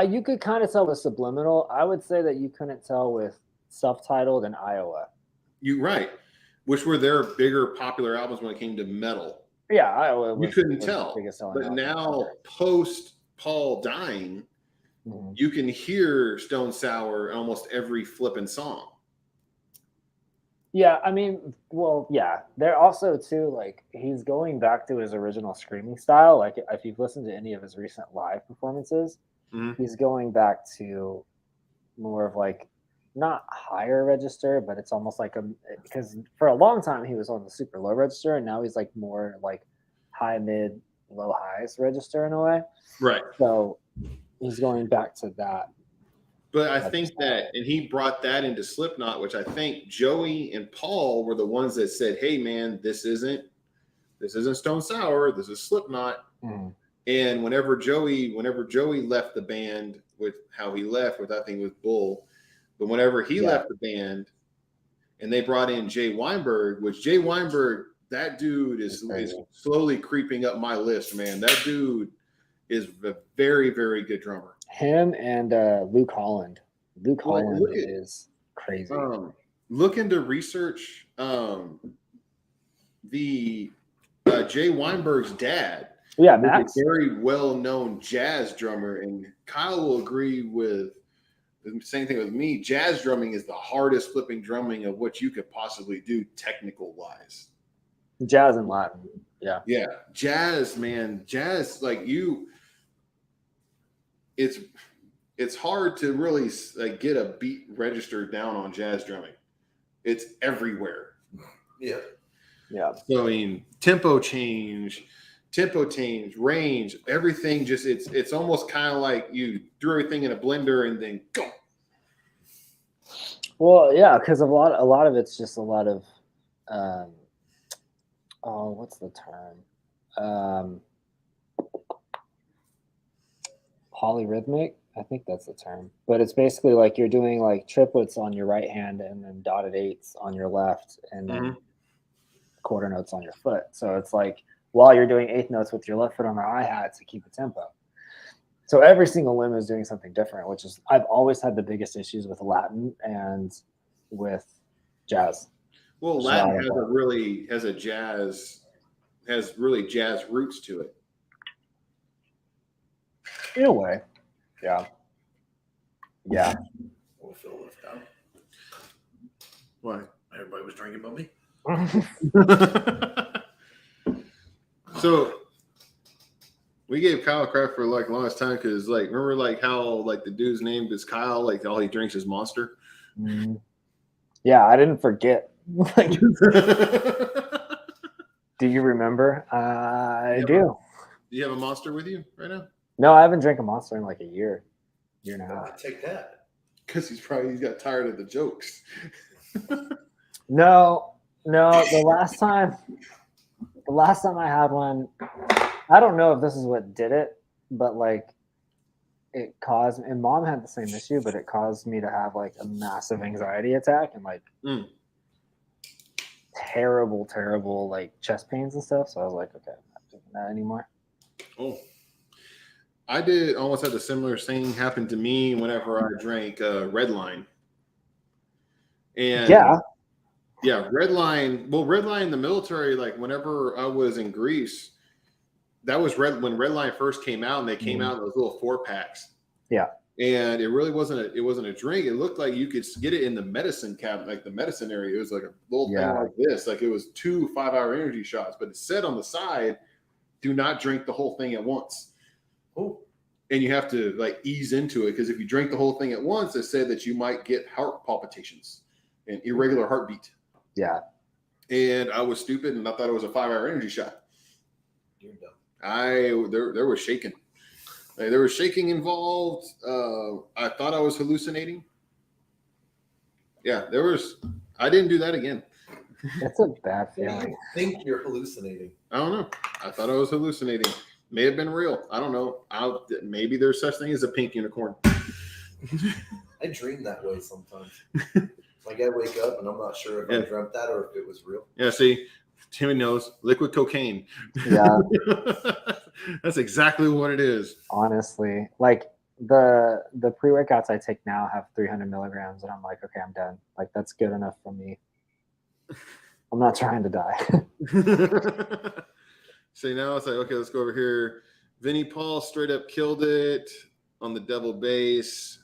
You could kind of tell with Subliminal. I would say that you couldn't tell with Self-Titled and Iowa. You right, which were their bigger popular albums when it came to metal. Yeah, Iowa. You couldn't tell, but now post Paul dying, you can hear Stone Sour in almost every flipping song. Yeah, I mean, well, yeah. They're also too like he's going back to his original screaming style. Like if you've listened to any of his recent live performances, he's going back to more of like not higher register, but it's almost like because for a long time he was on the super low register, and now he's like more like high, mid, low highs register in a way. Right. So he's going back to that. But I think that, and he brought that into Slipknot, which I think Joey and Paul were the ones that said, "Hey, man, this isn't Stone Sour. This is Slipknot." And whenever Joey left the band, with how he left, with I think with Bull, but whenever he left the band, and they brought in Jay Weinberg, which Jay Weinberg, that dude is slowly creeping up my list, man. That dude is a very, very good drummer. Him and Luke Holland. Luke Holland is crazy. Look into research. The Jay Weinberg's dad. Yeah, Max. A very well-known jazz drummer, and Kyle will agree with the same thing with me. Jazz drumming is the hardest flipping drumming of what you could possibly do technical-wise. Jazz and Latin. Yeah. Yeah. Jazz, man. Jazz, like you. It's hard to really like get a beat register down on jazz drumming. It's everywhere. Yeah. So I mean, tempo change, range, everything. Just it's almost kind of like you threw everything in a blender and then go. Well, yeah, because a lot of it's just a lot of, what's the term? Polyrhythmic, I think that's the term. But it's basically like you're doing like triplets on your right hand and then dotted eights on your left, and then quarter notes on your foot. So it's like while you're doing eighth notes with your left foot on the hi-hat to keep a tempo. So every single limb is doing something different, which is I've always had the biggest issues with Latin and with jazz. Well, Latin has really jazz roots to it. In a way, yeah. We'll feel left out. Why? Everybody was drinking but me. So we gave Kyle crap for like longest time because like remember like how like the dude's name is Kyle, like all he drinks is Monster. Yeah, I didn't forget. Do you remember? I do. Do you have a Monster with you right now? No, I haven't drank a Monster in like a year and a half. Take that. Because he's got tired of the jokes. No. The last time I had one, I don't know if this is what did it, but like it caused, and Mom had the same issue, but it caused me to have like a massive anxiety attack and like terrible like chest pains and stuff. So I was like, okay, I'm not doing that anymore. Oh. I did almost have a similar thing happen to me whenever I drank Redline. And Redline. Well, Redline in the military, like whenever I was in Greece, that was when Redline first came out, and they came out in those little 4-packs. Yeah. And it really wasn't a drink. It looked like you could get it in the medicine cabinet, like the medicine area. It was like a little thing like this. Like it was 2 5-hour energy shots, but it said on the side, do not drink the whole thing at once. Oh. And you have to like ease into it because if you drink the whole thing at once, it said that you might get heart palpitations and irregular heartbeat. Yeah. And I was stupid and I thought it was a 5-hour energy shot. You're dumb. There was shaking. Like, there was shaking involved. I thought I was hallucinating. Yeah, there was. I didn't do that again. It's a bad You feeling. think you're hallucinating. I don't know. I thought I was hallucinating. May have been real. I don't know. Maybe there's such thing as a pink unicorn. I dream that way sometimes. Like I wake up and I'm not sure if I dreamt that or if it was real. Yeah, see, Timmy knows liquid cocaine. Yeah. That's exactly what it is. Honestly, like the pre-workouts I take now have 300 milligrams, and I'm like, okay, I'm done. Like that's good enough for me. I'm not trying to die. See, now it's like, okay, let's go over here. Vinnie Paul straight up killed it on the double bass.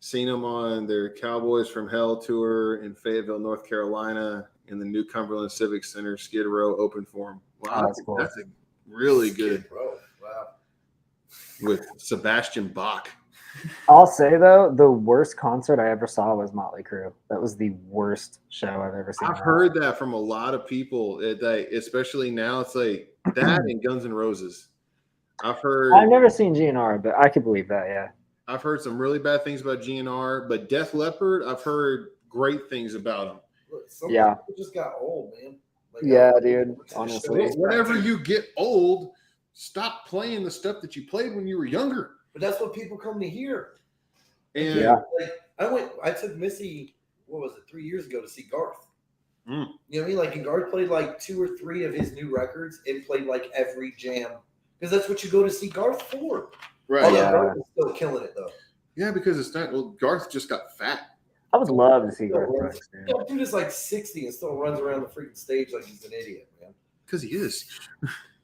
Seen him on their Cowboys from Hell tour in Fayetteville, North Carolina, in the New Cumberland Civic Center Skid Row open forum. Wow, Oh, that's cool. That's a really good. Skid Row. Wow. With Sebastian Bach. I'll say though, the worst concert I ever saw was Motley Crue. That was the worst show I've ever seen. I've heard that from a lot of people, especially now. It's like that and Guns N' Roses. I've never seen GNR, but I could believe that. Yeah. I've heard some really bad things about GNR, but Def Leppard, I've heard great things about them. Look, some people just got old, man. Like, yeah, dude. Honestly, whenever you get old, stop playing the stuff that you played when you were younger. But that's what people come to hear. And like, I took Missy, 3 years ago to see Garth. Mm. You know what I mean? Like, and Garth played like 2 or 3 of his new records and played like every jam. Because that's what you go to see Garth for. Right. Although Garth is still killing it though. Yeah, because it's not. Well, Garth just got fat. I would love to see Garth. Dude is like 60 and still runs around the freaking stage like he's an idiot, man. Because he is.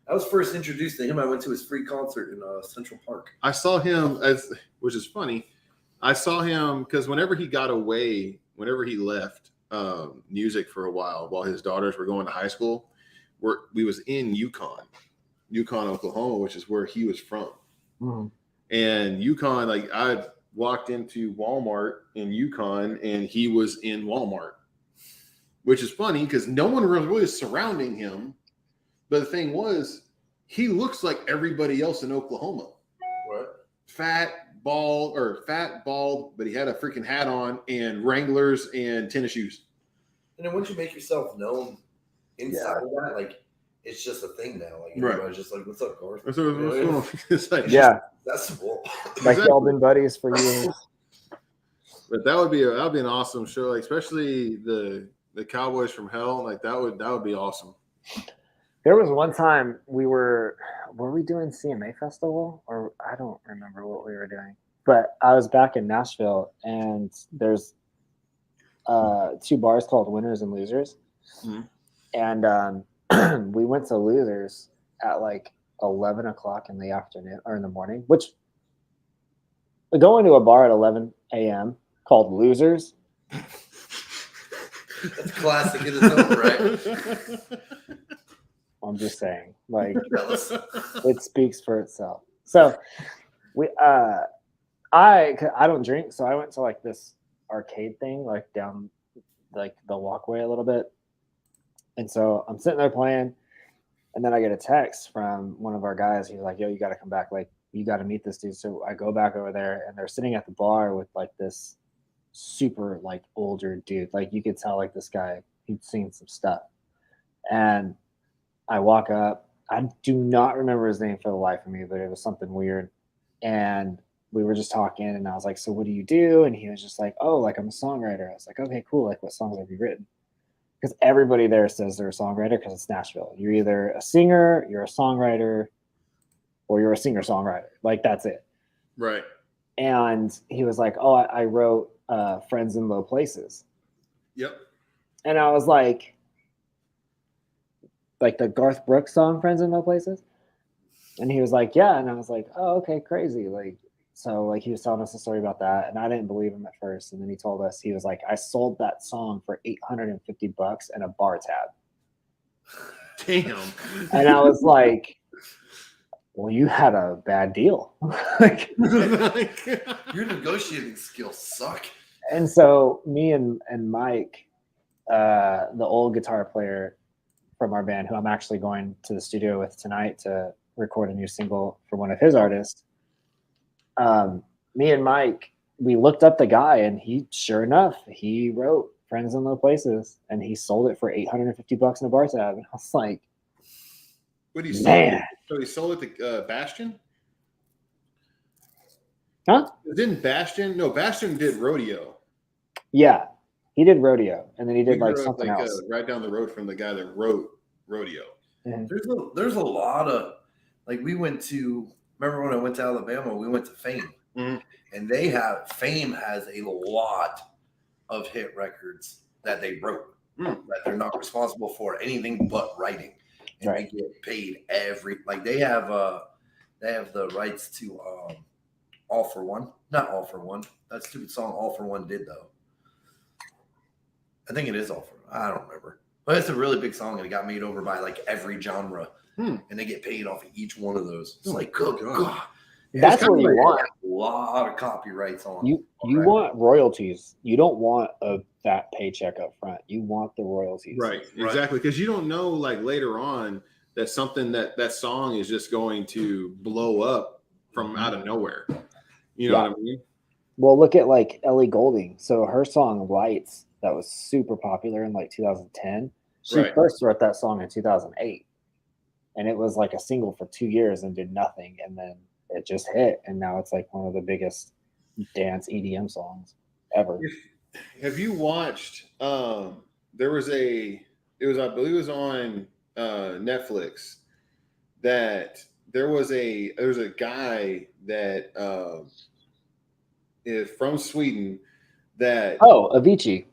I was first introduced to him. I went to his free concert in Central Park. I saw him which is funny. I saw him because whenever he left music for a while his daughters were going to high school, we was in Yukon, Oklahoma, which is where he was from. Mm-hmm. And Yukon, like I walked into Walmart in Yukon and he was in Walmart, which is funny because no one was really surrounding him. But the thing was, he looks like everybody else in Oklahoma. What? Fat, bald, but he had a freaking hat on and Wranglers and tennis shoes. And then once you make yourself known inside of that, like it's just a thing now. Like everybody's just like, "What's up, Garth?" What's going on? It's like, that's cool. Like y'all been buddies for years. But that would be an awesome show, like especially the Cowboys from Hell. Like that would be awesome. There was one time were we doing CMA Festival? Or I don't remember what we were doing. But I was back in Nashville and there's 2 bars called Winners and Losers. Mm-hmm. And we went to Losers at like 11 o'clock in the afternoon or in the morning, which going to a bar at 11 a.m. called Losers. That's classic in its own right. I'm just saying, like, it speaks for itself. So I don't drink, so I went to like this arcade thing, like down like the walkway a little bit. And so I'm sitting there playing, and then I get a text from one of our guys. He's like, "Yo, you got to come back. Like, you got to meet this dude." So I go back over there, and they're sitting at the bar with like this super like older dude. Like you could tell like this guy, he'd seen some stuff. And I walk up. I do not remember his name for the life of me, but it was something weird. And we were just talking, and I was like, "So what do you do?" And he was just like, "Oh, like I'm a songwriter." I was like, "Okay, cool. Like what songs have you written?" Because everybody there says they're a songwriter because it's Nashville. You're either a singer, you're a songwriter, or you're a singer-songwriter. Like that's it. Right. And he was like, "Oh, I wrote Friends in Low Places." Yep. And I was like the Garth Brooks song "Friends in Low Places." And he was like, "Yeah." And I was like, "Oh, okay, crazy." Like, so like he was telling us a story about that, and I didn't believe him at first. And then he told us, he was like, "I sold that song for $850 and a bar tab." Damn. And I was like, "Well, you had a bad deal." Like, your negotiating skills suck. And so me and Mike, the old guitar player from our band, who I'm actually going to the studio with tonight to record a new single for one of his artists. Me and Mike, we looked up the guy, and sure enough, he wrote Friends in Low Places, and he sold it for $850 in a bar tab. And I was like, What he sold? man. So he sold it to Bastion? Huh? Didn't Bastion? No, Bastion did Rodeo. Yeah, he did Rodeo, and then he did We like grew up, something else. right down the road from the guy that wrote Rodeo. There's a lot of, like, remember when I went to Alabama, we went to Fame, Mhm. and Fame has a lot of hit records that they wrote that they're not responsible for anything but writing, and Right. they get paid they have the rights to All for One, not All for One. That stupid song All for One did though. I think it is All for One. I don't remember. But it's a really big song, and it got made over by like every genre, and they get paid off of each one of those. It's like, good God. That's what you want. A lot of copyrights on. You want royalties. You don't want a fat paycheck up front. You want the royalties. Right, exactly. Because you don't know, like, later on that something that song is just going to blow up from out of nowhere. You know what I mean? Well, look at like Ellie Goulding. So her song Lights, that was super popular in like 2010. She first wrote that song in 2008. And it was like a single for 2 years and did nothing. And then it just hit. And now it's like one of the biggest dance EDM songs ever. Have you watched I believe it was on Netflix, that there was a guy that is from Sweden that Avicii.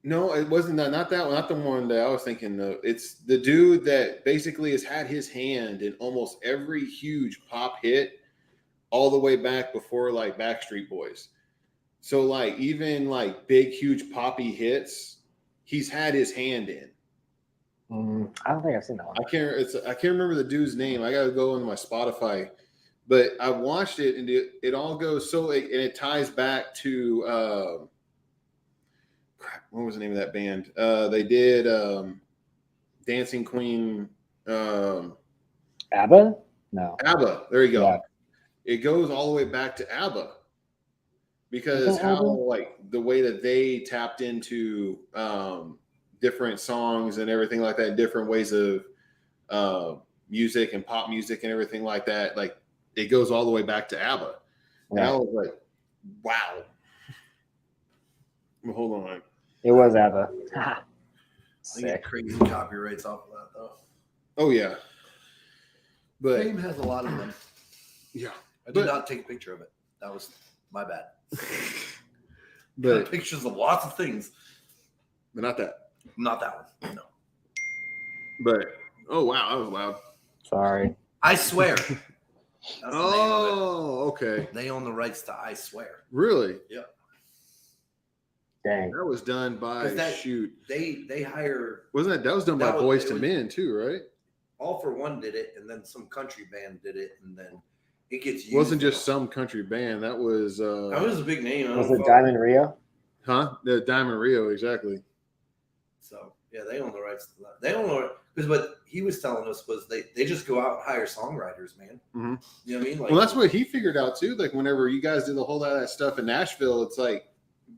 No, it wasn't not that one, not the one that I was thinking of. It's the dude that basically has had his hand in almost every huge pop hit all the way back before like Backstreet Boys. So like even like big, huge poppy hits, he's had his hand in. I don't think I've seen that one. I can't remember the dude's name. I gotta go into my Spotify, but I watched it and it all goes and it ties back to what was the name of that band? They did Dancing Queen. ABBA? No. ABBA. There you go. Yeah. It goes all the way back to ABBA because like the way that they tapped into different songs and everything like that, different ways of music and pop music and everything like that. Like it goes all the way back to ABBA. And I was like, wow. Well, hold on. It was ABBA. I get crazy copyrights off of that though. Oh yeah. But Fame has a lot of them. Yeah. I did not take a picture of it. That was my bad. But pictures of lots of things. But not that. Not that one. No. But oh wow, that was loud. Sorry. I Swear. Okay. They own the rights to I Swear. Really? Yeah. Dang. That was done by They hire. Wasn't that was done by Boys to Men too, right? All for One did it, and then some country band did it, and then it gets used. It wasn't just some country band. That was a big name. Was it Diamond Rio? Huh? The Diamond Rio, exactly. So yeah, they own the rights to that. They own because what he was telling us was they just go out and hire songwriters, man. Mm-hmm. You know what I mean? Like, well, that's what he figured out too. Like whenever you guys did the whole lot of that stuff in Nashville, it's like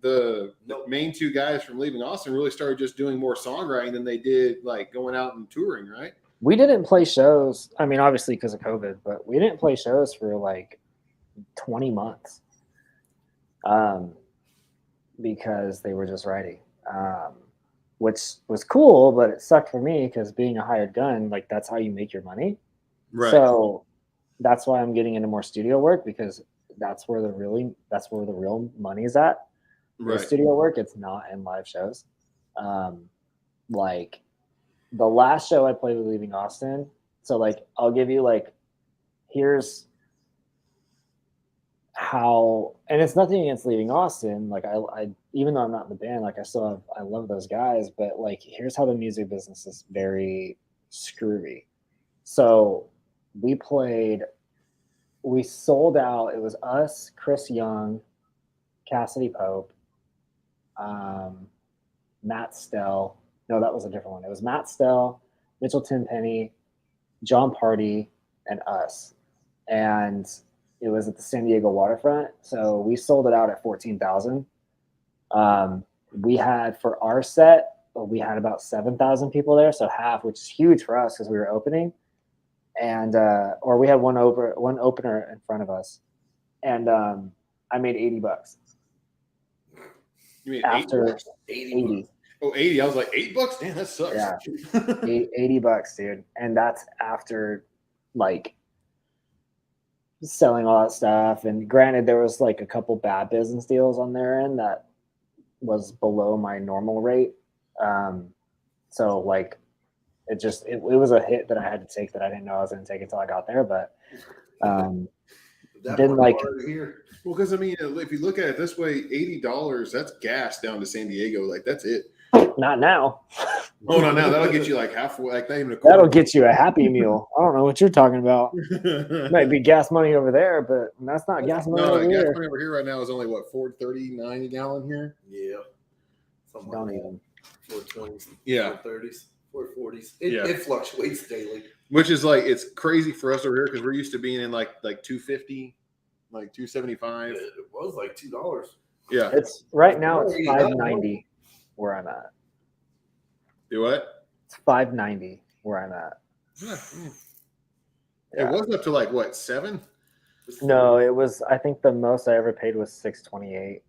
the main two guys from Leaving Austin really started just doing more songwriting than they did like going out and touring, right? We didn't play shows. I mean, obviously because of COVID, but we didn't play shows for like 20 months because they were just writing, which was cool, but it sucked for me because being a hired gun, like that's how you make your money. Right. So that's why I'm getting into more studio work because that's where the real money is at. Right. The studio work, it's not in live shows. Like the last show I played with Leaving Austin. So like, I'll give you like, here's how, and it's nothing against Leaving Austin. Like I even though I'm not in the band, like I love those guys, but like, here's how the music business is very screwy. So we sold out. It was us, Chris Young, Cassidy Pope, Matt Stell. No, that was a different one. It was Matt Stell, Mitchell Tenpenny, John Party, and us, and it was at the San Diego waterfront. So we sold it out at 14,000. We had for our set, we had about 7,000 people there, so half, which is huge for us because we were opening, and or we had one opener in front of us, and I made $80. You mean After 80. Oh, 80. I was like, $8? Damn, that sucks. Yeah. $80, dude. And that's after like selling all that stuff. And granted, there was like a couple bad business deals on their end that was below my normal rate. So like it was a hit that I had to take that I didn't know I was going to take until I got there. But didn't like here. Well, because I mean, if you look at it this way, $80, that's gas down to San Diego. Like, that's it. not now. Oh, no, now that'll get you like halfway, like not even a quarter. That'll get you a Happy Meal. I don't know what you're talking about. Might be gas money over there, but that's not gas money No, over gas here. money over here right now is only what, $4.39 a gallon here? Yeah. Something Don't like even. 420s, Yeah. 430s, 440s. Yeah. It fluctuates daily. Which is like, it's crazy for us over here because we're used to being in like 250, like 275. It was like $2. Yeah. It's right now it's $5.90 where I'm at. Do what? It's $5.90 where I'm at. Yeah. Yeah. It was up to like what, 7? No, it was. I think the most I ever paid was $6.28.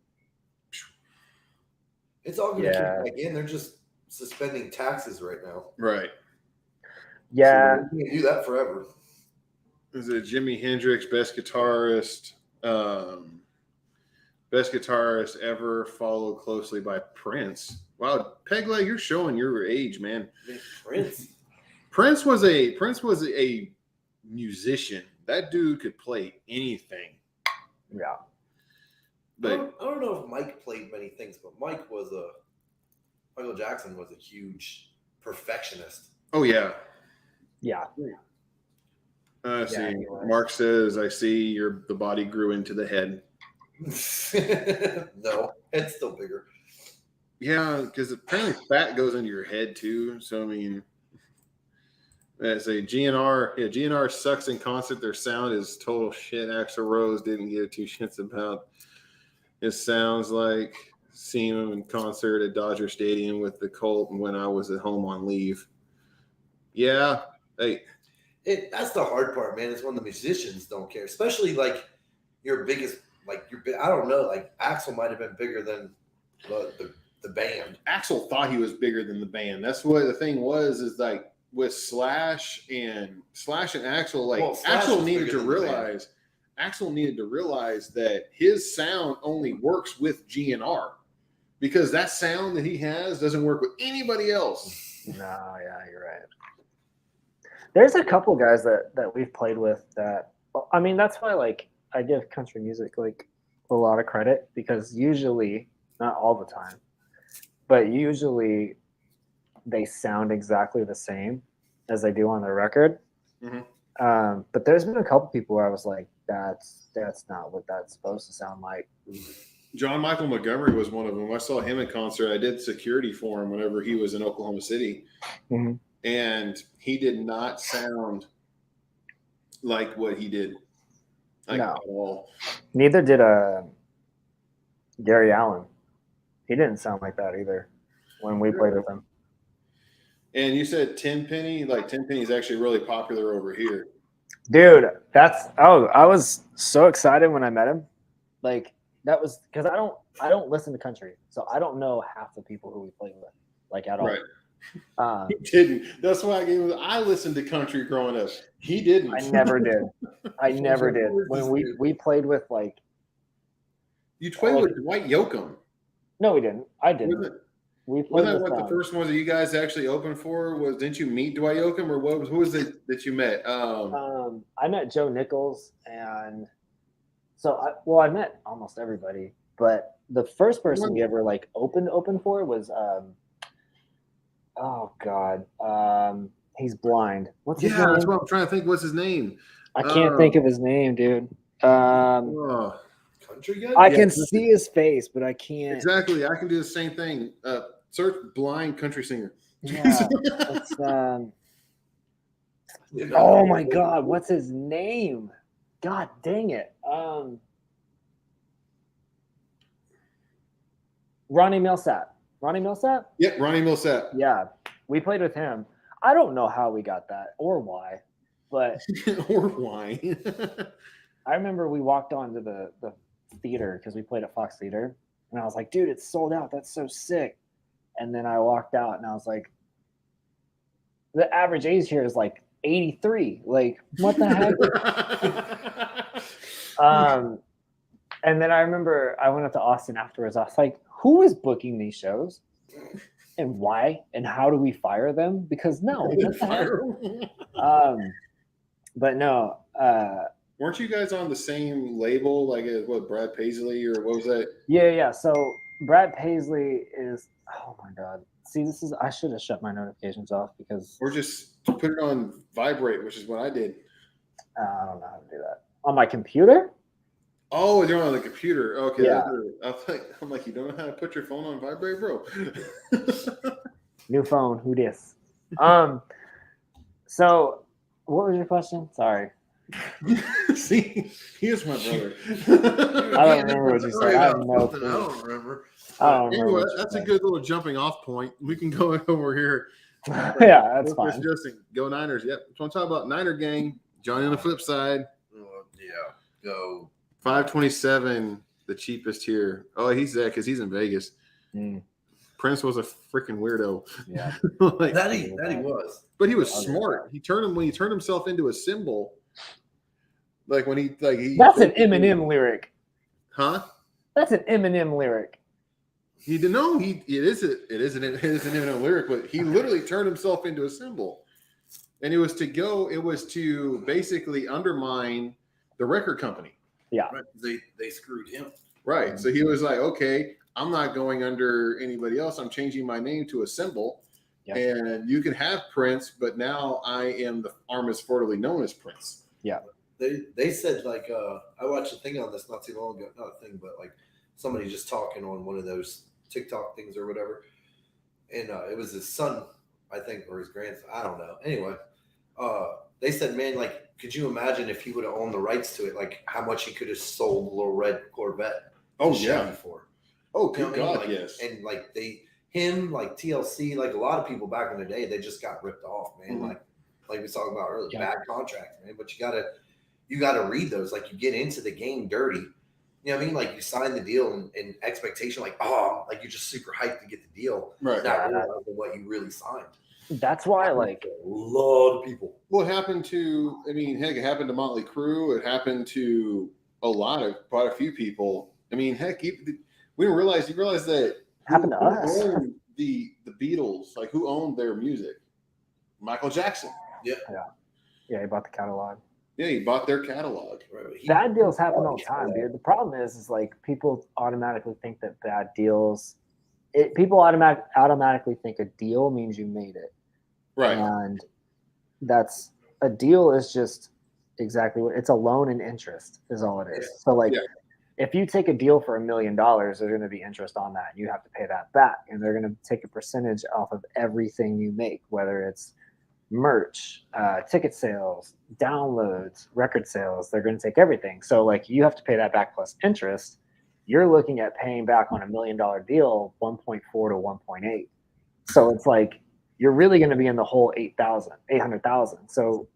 It's all going to Yeah. keep back in. They're just suspending taxes right now. Right. Yeah, So you can do that forever. Is it Jimi Hendrix, best guitarist ever, followed closely by Prince? Wow, Pegleg, you're showing your age, man. Prince. Prince was a musician. That dude could play anything. yeah, I But don't know if Mike played many things, but Michael Jackson was a huge perfectionist. oh yeah. yeah. See, he was. Mark says, I see the body grew into the head. No, it's still bigger. Yeah, because apparently fat goes into your head too. So I mean, as a GNR sucks in concert. Their sound is total shit. Axl Rose didn't give 2 shits about. It sounds like seeing him in concert at Dodger Stadium with the Colt when I was at home on leave. Yeah, hey, That's the hard part, man. Is when the musicians don't care, especially like your biggest, like I don't know, like Axl might have been bigger than the band. Axl thought he was bigger than the band. That's what the thing was. Is like with Slash and Axl, like Axl needed to realize. Axl needed to realize that his sound only works with GNR because that sound that he has doesn't work with anybody else. No, yeah, you're right. There's a couple guys that we've played with that. I mean, that's why like I give country music like a lot of credit because usually, not all the time, but usually they sound exactly the same as they do on the record. Mm-hmm. But there's been a couple people where I was like, that's not what that's supposed to sound like. John Michael Montgomery was one of them. I saw him in concert. I did security for him whenever he was in Oklahoma City. Mm-hmm. And he did not sound like what he did at all. Neither did Gary Allen. He didn't sound like that either when we played with him. And you said Tenpenny, like Tenpenny is actually really popular over here. Dude, I was so excited when I met him. Like that was because I don't listen to country, so I don't know half the people who we played with, like at all. Right. He didn't. That's why I listened to country growing up. He didn't. I never did. When we played with like. You played with Dwight Yoakam. No, we didn't. I didn't. We played Wasn't that with, what the first ones that you guys actually opened for was? Didn't you meet Dwight Yoakam or who was it that you met? I met Joe Nichols, and so I met almost everybody, but the first person we ever like opened for was oh god, he's blind. What's his name? That's what I'm trying to think. What's his name? I can't think of his name, dude. Country guy? I can see his face, but I can't. Exactly. I can do the same thing. Search blind country singer. Yeah, it's Oh my God, what's his name? God dang it. Ronnie Millsap. Ronnie Millsap? Yep, Ronnie Millsap. Yeah, we played with him. I don't know how we got that or why, but Or why? I remember we walked onto the theater because we played at Fox Theater, and I was like, dude, it's sold out. That's so sick. And then I walked out and I was like, the average age here is like 83. Like, what the heck? And then I remember I went up to Austin afterwards. I was like, who is booking these shows? And why? And how do we fire them? Because no, what the heck? But no, weren't you guys on the same label, like what, Brad Paisley or what was that? Yeah. So Brad Paisley is. Oh my God. See, I should have shut my notifications off because. Or just put it on vibrate, which is what I did. I don't know how to do that on my computer. Oh, you're on the computer. Okay. Yeah. I'm like, you don't know how to put your phone on vibrate, bro. New phone. Who dis? So, what was your question? Sorry. See, here's my brother. I don't remember what you said. I don't remember. Anyway, that's a good little jumping off point. We can go over here. Yeah, that's fine. Justin, go Niners. Yep. So I'm talking about Niner gang. Johnny on the flip side. Yeah. Go. 527, the cheapest here. Oh, he's there because he's in Vegas. Prince was a freaking weirdo. Yeah. Like, that he was. But he was smart. He turned himself into a symbol. Like when he That's an Eminem lyric. Huh? That's an Eminem lyric. He didn't know it is an Eminem lyric, but he literally turned himself into a symbol. And it was to basically undermine the record company. Yeah. Right. They screwed him. Right. So he was like, okay, I'm not going under anybody else. I'm changing my name to a symbol. Yep. And you can have Prince, but now I am the arm is formerly known as Prince. Yeah. They said, like, I watched a thing on this not too long ago. Not a thing, but like somebody just talking on one of those TikTok things or whatever. And it was his son, I think, or his grandson. I don't know. Anyway, they said, man, like, could you imagine if he would have owned the rights to it, like how much he could have sold the little red Corvette? Oh, yeah. For. Oh, good God, like, yes. And like like TLC, like a lot of people back in the day, they just got ripped off, man. Mm-hmm. Like we was talking about earlier, bad contracts, man. But you gotta read those. Like you get into the game dirty. You know what I mean? Like you sign the deal in expectation, like, oh, like you're just super hyped to get the deal. Right. Not realizing what you really signed. That's why, like, a lot of people. Well, it happened to, heck, it happened to Motley Crue. It happened to quite a few people. Heck, we didn't realize. You realize that happened to us. Who owned the Beatles? Like, who owned their music? Michael Jackson. Yeah. He bought the catalog. Yeah, he bought their catalog. Bad deals happen all the time, dude. The problem is like people automatically think that bad deals. People automatically think a deal means you made it. Right. And that's a deal is just exactly what it's a loan and interest is all it is. Yeah. So like if you take a deal for $1 million, there's going to be interest on that. You have to pay that back, and they're going to take a percentage off of everything you make, whether it's merch, ticket sales, downloads, record sales. They're going to take everything. So like you have to pay that back plus interest. You're looking at paying back on $1 million deal 1.4 to 1.8. So it's like you're really going to be in the whole 800,000. So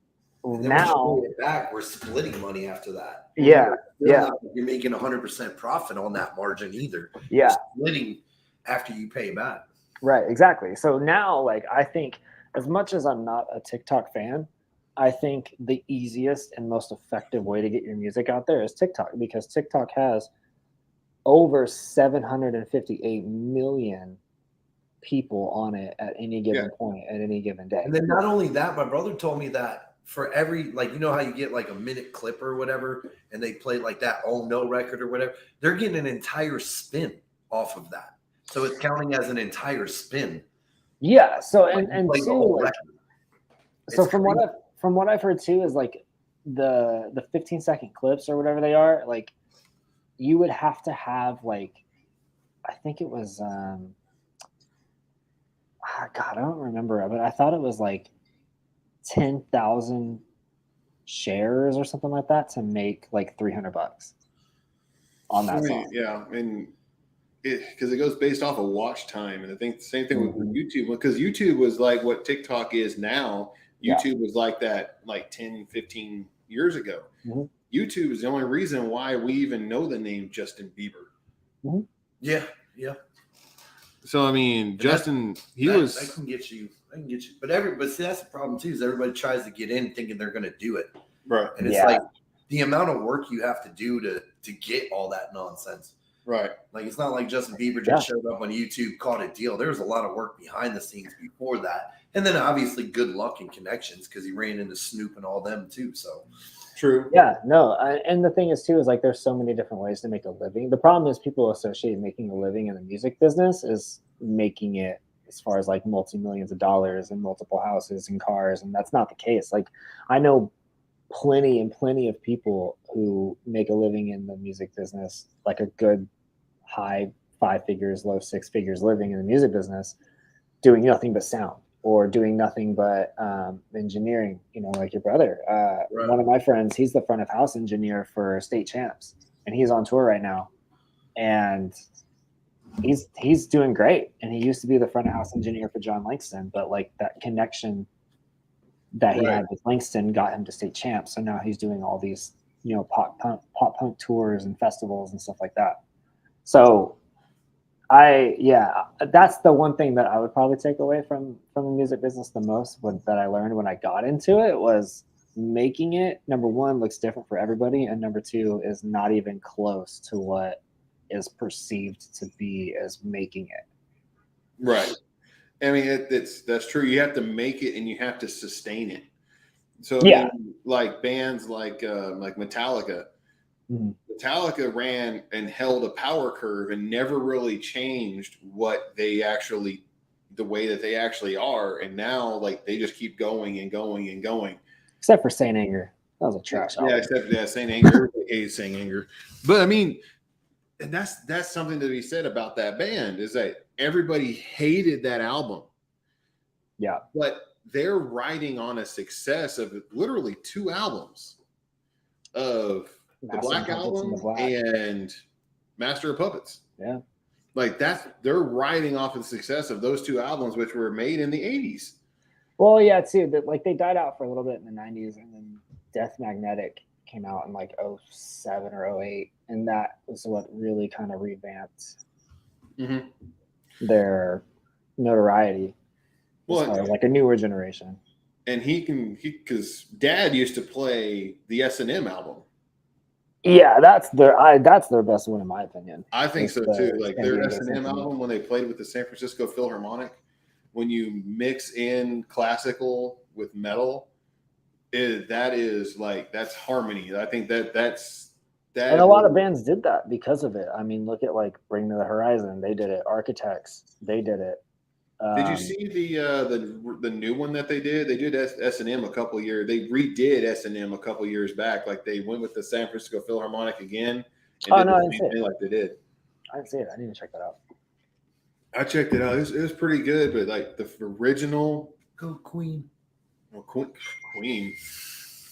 now back, we're splitting money after that. Yeah. You're making 100% profit on that margin either. Yeah. You're splitting after you pay back. Right. Exactly. So now, like, I think as much as I'm not a TikTok fan, I think the easiest and most effective way to get your music out there is TikTok, because TikTok has over 758 million people on it at any given point at any given day. And then not only that, my brother told me that for every, like, you know how you get like a minute clip or whatever, and they play like that Oh No record or whatever, they're getting an entire spin off of that. So it's counting as an entire spin. Yeah. So like and too, like, so from what I've heard too is like the 15-second clips or whatever they are, like you would have to have like, I think it was God, I don't remember, but I thought it was like 10,000 shares or something like that to make like $300 on that song. Yeah, and because it goes based off of watch time, and I think the same thing with Mhm. YouTube, because YouTube was like what TikTok is now. Yeah. YouTube was like that like 10, 15 years ago. Mhm. YouTube is the only reason why we even know the name Justin Bieber. Yeah. So I mean, Justin, I can get you. But see, that's the problem too. Is everybody tries to get in thinking they're going to do it, right, and it's like the amount of work you have to do to get all that nonsense. right. Like it's not like Justin Bieber just showed up on YouTube, caught a deal. There was a lot of work behind the scenes before that, and then obviously good luck and connections because he ran into Snoop and all them too. So True. Yeah, no, and the thing is too is like there's so many different ways to make a living. The problem is people associate making a living in the music business is making it as far as like multi-millions of dollars and multiple houses and cars, and that's not the case. Like I know plenty of people who make a living in the music business, like a good high 5 figures, low 6 figures living in the music business, doing nothing but sound or doing nothing but engineering, like your brother. Right. One of my friends, he's the front of house engineer for state champs, and he's on tour right now. And he's doing great. And he used to be the front of house engineer for John Langston, but like that connection that he had with Langston got him to state champs. So now he's doing all these, pop punk tours and festivals and stuff like that. So that's the one thing that I would probably take away from the music business the most that I learned when I got into it was making it, number one, looks different for everybody, and number two is not even close to what is perceived to be as making it. Right. I mean, that's true. You have to make it and you have to sustain it. So I mean, like bands like Metallica. Mm-hmm. Metallica ran and held a power curve and never really changed the way that they actually are. And now like they just keep going and going and going. Except for Saint Anger. That was a trash album. Except Saint Anger. Everybody hates Saint Anger. But I mean, and that's something to be said about that band is that everybody hated that album. Yeah. But they're riding on a success of literally 2 albums of the Black Album and Master of Puppets. Yeah. Like they're riding off of the success of those 2 albums, which were made in the 80s. Well, yeah, too. That like they died out for a little bit in the 90s, and then Death Magnetic came out in like 07 or 08, and that was what really kind of revamped their notoriety. Well, like a newer generation. And because Dad used to play the S&M album. Yeah, that's their best one in my opinion. I think so too. Like their S&M album when they played with the San Francisco Philharmonic, when you mix in classical with metal, that's harmony. I think that's. And a lot of bands did that because of it. I mean, look at like Bring Me the Horizon. They did it. Architects, they did it. Did you see the new one that they did? They did S&M a couple years. They redid S&M a couple years back. Like they went with the San Francisco Philharmonic again. And did the same thing like they did. I didn't see it. I didn't even check that out. I checked it out. It was pretty good, but like the original, go Queen. Well, Queen.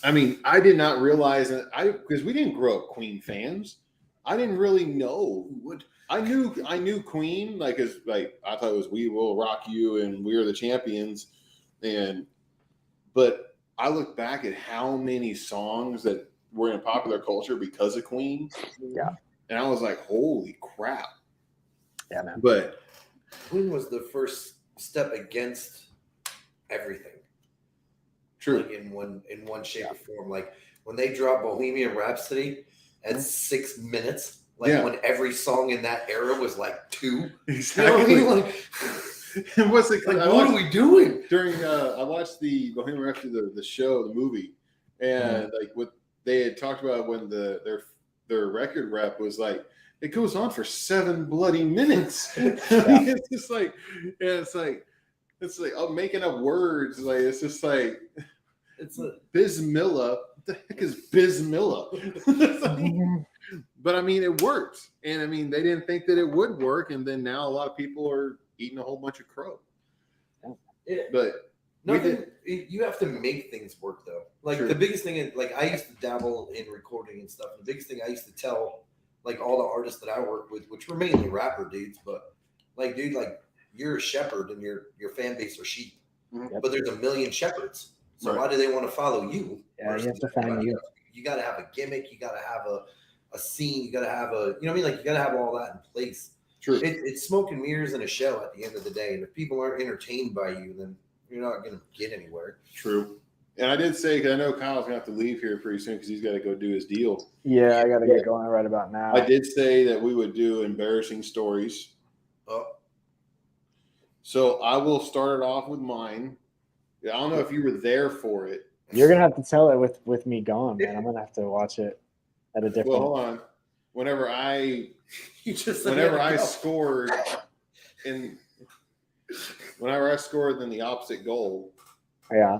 I mean, I did not realize that because we didn't grow up Queen fans. I didn't really know who would. I knew Queen, like I thought it was We Will Rock You and We Are the Champions, but I look back at how many songs that were in popular culture because of Queen. Yeah. And I was like, holy crap. Yeah, man. But Queen was the first step against everything. True. Like in one shape or form. Like when they dropped Bohemian Rhapsody at 6 minutes. When every song in that era was like 2. Exactly. You know what I mean? And what's it? Like, what are we doing? During I watched the Bohemian Rhapsody, the show, the movie, and like what they had talked about when their record rep was like, it goes on for 7 bloody minutes. It's just like, it's like I'm making up words. Like it's just like it's a Bismillah. What the heck is Bismillah? But I mean, it worked, and I mean, they didn't think that it would work, and then now a lot of people are eating a whole bunch of crow. Yeah. But Nothing. You have to make things work though. Like True. the biggest thing is, like I used to dabble in recording and stuff. The biggest thing I used to tell like all the artists that I work with, which were mainly rapper dudes, but like, dude, like you're a shepherd and your fan base are sheep, but there's a million shepherds. So why do they want to follow you? Yeah, you have to find you. You got to have a gimmick. You got to have a scene. You got to have a, you know what I mean? Like you got to have all that in place. True. It's smoke and mirrors and a show at the end of the day. And if people aren't entertained by you, then you're not going to get anywhere. True. And I did say, because I know Kyle's going to have to leave here pretty soon because he's got to go do his deal. Yeah, I got to get going right about now. I did say that we would do embarrassing stories. So I will start it off with mine. I don't know if you were there for it. You're going to have to tell it with me gone, man. I'm going to have to watch it at a different. Well, hold on. Whenever I scored in the opposite goal. Yeah.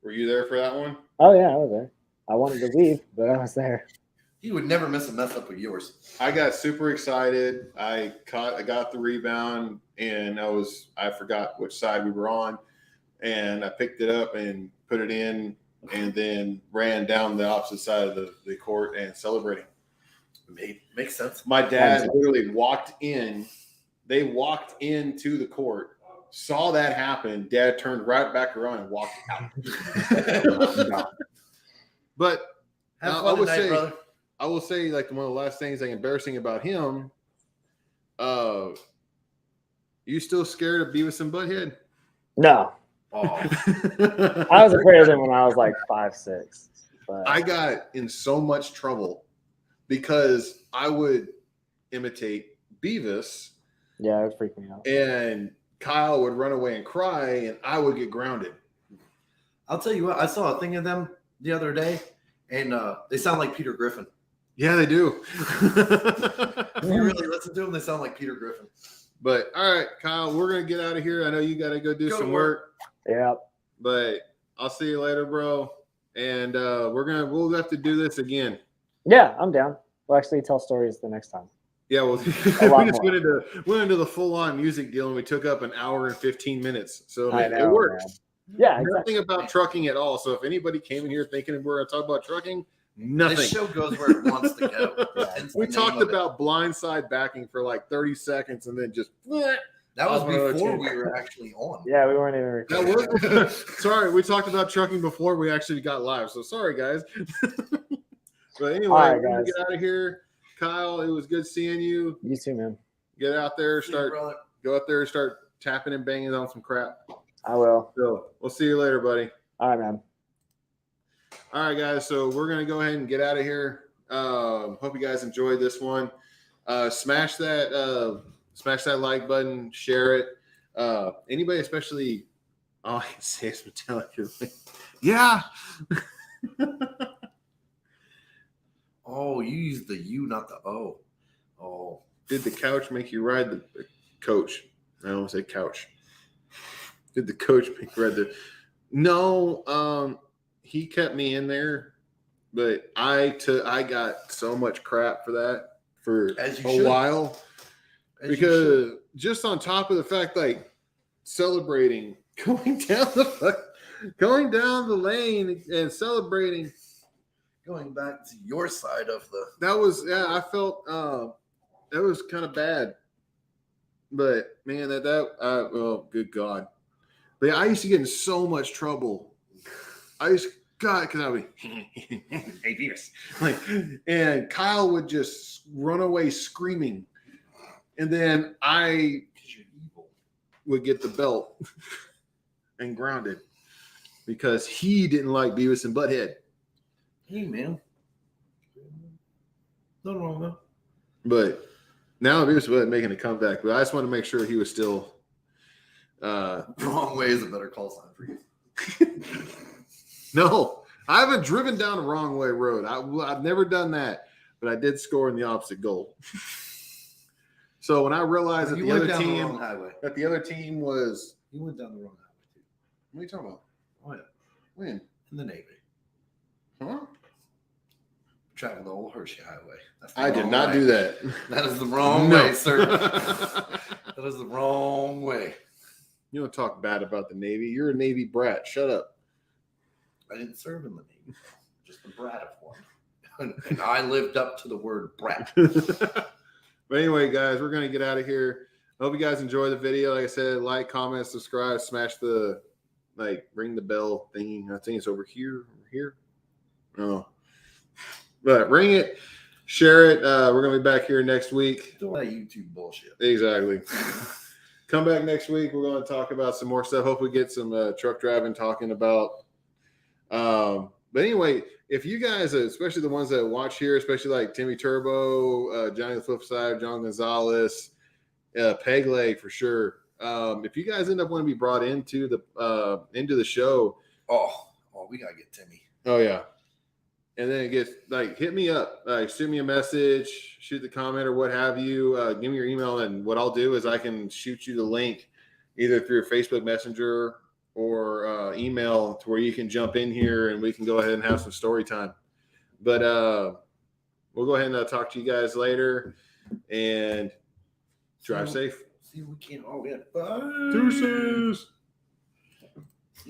Were you there for that one? Oh yeah, I was there. I wanted to leave, but I was there. You would never miss a mess up with yours. I got super excited. I got the rebound, and I forgot which side we were on, and I picked it up and put it in, and then ran down the opposite side of the court and celebrating. Makes sense. My dad literally walked in. They walked into the court, saw that happen. Dad turned right back around and walked out. But I will say, like, one of the last things like embarrassing about him. You still scared of Beavis and Butthead? No. Oh. I was afraid of them when I was like 5'6". But I got in so much trouble because I would imitate Beavis. Yeah, it would freak me out. And Kyle would run away and cry, and I would get grounded. I'll tell you what, I saw a thing of them the other day, and they sound like Peter Griffin. Yeah, they do. If you really listen to them, they sound like Peter Griffin. But all right, Kyle, we're gonna get out of here. I know you got to go do some work. Yeah. But I'll see you later, bro. And we'll have to do this again. Yeah, I'm down. We'll actually tell stories the next time. Yeah, well, we just went into the full-on music deal, and we took up an hour and 15 minutes. So it works. Man. Yeah, nothing about trucking at all. So if anybody came in here thinking we're going to talk about trucking, nothing. This show goes where it wants to go. Yeah. We talked about blindside backing for like 30 seconds, and then just that was before we were actually on. Yeah, we weren't even recording. Sorry, we talked about trucking before we actually got live. So sorry, guys. But anyway, right, we're gonna get out of here. Kyle, it was good seeing you. You too, man. Get out there, go out there and start tapping and banging on some crap. I will. So we'll see you later, buddy. All right, man. All right, guys. So we're gonna go ahead and get out of here. Hope you guys enjoyed this one. Smash that like button, share it. Anybody, especially, I can say it's Metallica. Yeah. Oh, you used the U, not the O. Oh. Did the couch make you ride the coach? I almost said couch. Did the coach make you ride the? No, he kept me in there, but I got so much crap for that for a while. Because just on top of the fact, like celebrating, going down the lane and celebrating. Going back to your side of the. That was, I felt that was kind of bad. But man, well, good God. But yeah, I used to get in so much trouble. Because I would hey, Beavis. And Kyle would just run away screaming. And then I would get the belt and grounded because he didn't like Beavis and Butthead. Hey, man. Nothing wrong with that. But now Beavis was making a comeback, but I just want to make sure he was still. Wrong way is a better call sign for you. No, I haven't driven down a wrong way road. I've never done that, but I did score in the opposite goal. So when I realized that the other team was. You went down the wrong highway, too. What are you talking about? Oh, yeah. When? In the Navy. Huh? Travel the old Hershey Highway. I did not do that. That is the wrong way, sir. That is the wrong way. You don't talk bad about the Navy. You're a Navy brat. Shut up. I didn't serve in the Navy. Just a brat of one. And I lived up to the word brat. But anyway, guys, we're going to get out of here. I hope you guys enjoy the video. Like I said, like, comment, subscribe, smash the, ring the bell thingy. I think it's over here. Oh. But ring it. Share it. We're going to be back here next week. Don't that YouTube bullshit. Exactly. Come back next week. We're going to talk about some more stuff. Hope we get some truck driving talking about. But anyway, if you guys, especially the ones that watch here, especially like Timmy Turbo, Johnny the Flip Side, John Gonzalez, Peg Leg for sure. If you guys end up wanting to be brought into the show, we gotta get Timmy. Oh yeah. And then it gets hit me up, shoot me a message, shoot the comment or what have you. Give me your email, and what I'll do is I can shoot you the link either through Facebook Messenger or email to where you can jump in here and we can go ahead and have some story time. But we'll go ahead and talk to you guys later, and drive safe. See, we can't all get fun. Deuces.